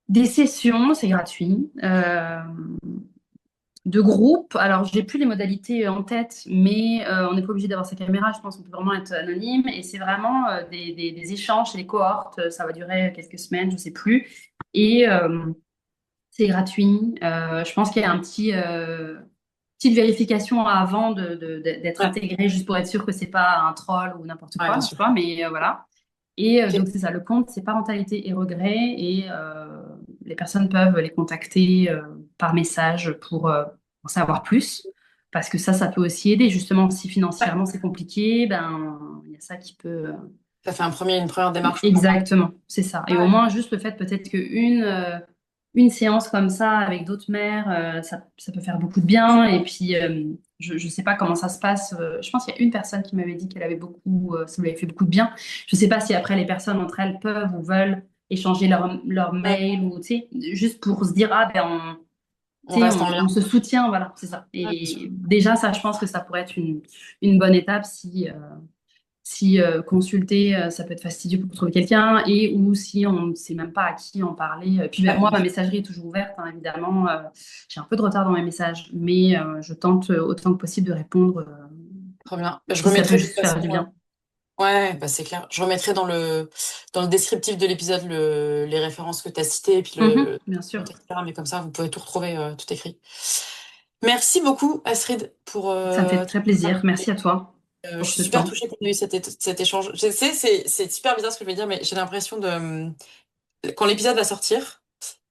des sessions, c'est gratuit, de groupe. Alors, j'ai plus les modalités en tête, mais on n'est pas obligé d'avoir sa caméra. Je pense qu'on peut vraiment être anonyme. Et c'est vraiment des échanges, c'est des cohortes. Ça va durer quelques semaines, je sais plus. Et c'est gratuit. Je pense qu'il y a petite vérification avant d'être Ouais. intégré, juste pour être sûr que c'est pas un troll ou n'importe Ouais, quoi, bien tu sûr. vois. Mais voilà. Et Ok. donc, c'est ça, le compte, c'est Parentalité et Regrets. Et les personnes peuvent les contacter par message pour en savoir plus. Parce que ça peut aussi aider. Justement, si Ouais. financièrement c'est compliqué, ben, il y a ça qui peut. Ça fait une première démarche pour moi. Exactement, c'est ça. Et au Ouais. moins, juste le fait peut-être qu'une séance comme ça avec d'autres mères, ça peut faire beaucoup de bien. Et puis, je ne sais pas comment ça se passe. Je pense qu'il y a une personne qui m'avait dit qu'elle avait ça lui avait fait beaucoup de bien. Je ne sais pas si après les personnes entre elles peuvent ou veulent échanger leur Ouais. mail ou, tu sais, juste pour se dire, ah ben, On tu sais, reste en lien. on se soutient, voilà, c'est ça. Ouais, bien sûr. Et déjà, ça, je pense que ça pourrait être une bonne étape si consulter, ça peut être fastidieux pour trouver quelqu'un et ou si on ne sait même pas à qui en parler. Puis ben, Ouais, moi, bien ma sûr. messagerie est toujours ouverte, hein, évidemment. J'ai un peu de retard dans mes messages, mais je tente autant que possible de répondre Très bien. Je si ça peut remettrai de toute juste faire façon. du bien. Ouais, bah c'est clair. Je remettrai dans le descriptif de l'épisode les références que tu as citées et puis Mhm, le bien sûr. etc. Mais comme ça, vous pouvez tout retrouver, tout écrit. Merci beaucoup, Astrid, pour Ça me fait très plaisir. partager. Merci à toi Je pour suis ce super temps. touchée qu'on ait eu cet échange. Je sais, c'est super bizarre ce que je vais dire, mais j'ai l'impression quand l'épisode va sortir,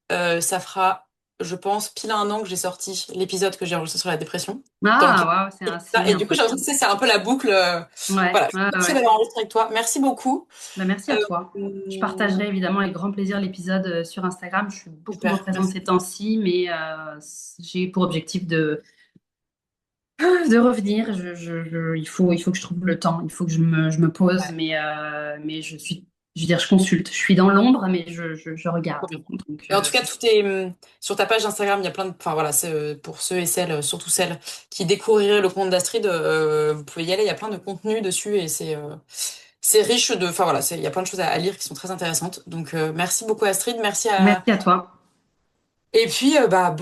ça fera, je pense, pile 1 an que j'ai sorti l'épisode que j'ai enregistré sur la dépression. Dans Ah, lequel... waouh, c'est Et un du coup, j'ai truc. l'impression que c'est un peu la boucle. Ouais, Voilà, je suis ouais, touchée ouais. d'avoir enregistré avec toi. Merci beaucoup. Ben, merci à toi. Je partagerai Euh, évidemment avec grand plaisir l'épisode sur Instagram. Je suis beaucoup moins Super, présente merci. ces temps-ci, mais j'ai pour objectif de revenir. Il faut que je trouve le temps. Il faut que je me pose, Ouais, mais je veux dire, je consulte. Je suis dans l'ombre, mais je trop regarde. bien. Donc, Mais en tout cas, c'est tout ça. est sur ta page Instagram. Il y a plein de, enfin voilà, c'est pour ceux et celles, surtout celles qui découvriraient le compte d'Astrid, vous pouvez y aller. Il y a plein de contenu dessus et c'est riche de, enfin voilà, il y a plein de choses à lire qui sont très intéressantes. Donc merci beaucoup Astrid, Merci à toi. et puis bah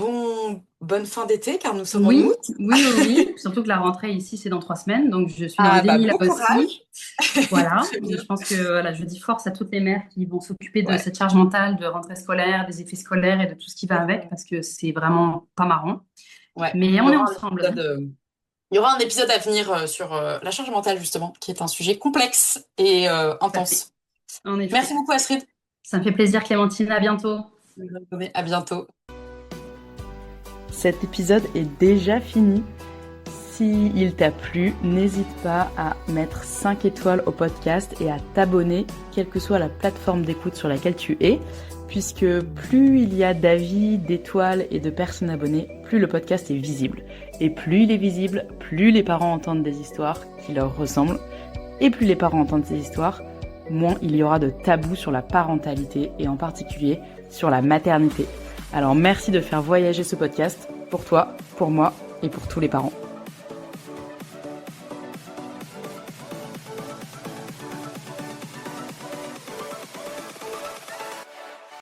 bonne fin d'été car nous sommes en Oui, août. oui, oui, oui. Surtout que la rentrée ici, c'est dans 3 semaines. Donc, je suis dans le Ah bah déni là bon aussi. courage. Voilà. Très Et bien. je pense que voilà, je dis force à toutes les mères qui vont s'occuper de Ouais. cette charge mentale de rentrée scolaire, des effets scolaires et de tout ce qui va avec, Exactement. parce que c'est vraiment pas marrant. Ouais. Mais Il y on est aura un ensemble. épisode. Il y aura un épisode à venir sur la charge mentale, justement, qui est un sujet complexe et Tout à fait. intense. En Merci effet. beaucoup, Astrid. Ça me fait plaisir, Clémentine. À bientôt. Bonne journée. À bientôt. Cet épisode est déjà fini. S'il t'a plu, n'hésite pas à mettre 5 étoiles au podcast et à t'abonner, quelle que soit la plateforme d'écoute sur laquelle tu es, puisque plus il y a d'avis, d'étoiles et de personnes abonnées, plus le podcast est visible. Et plus il est visible, plus les parents entendent des histoires qui leur ressemblent, et plus les parents entendent ces histoires, moins il y aura de tabous sur la parentalité et en particulier sur la maternité. Alors merci de faire voyager ce podcast pour toi, pour moi et pour tous les parents.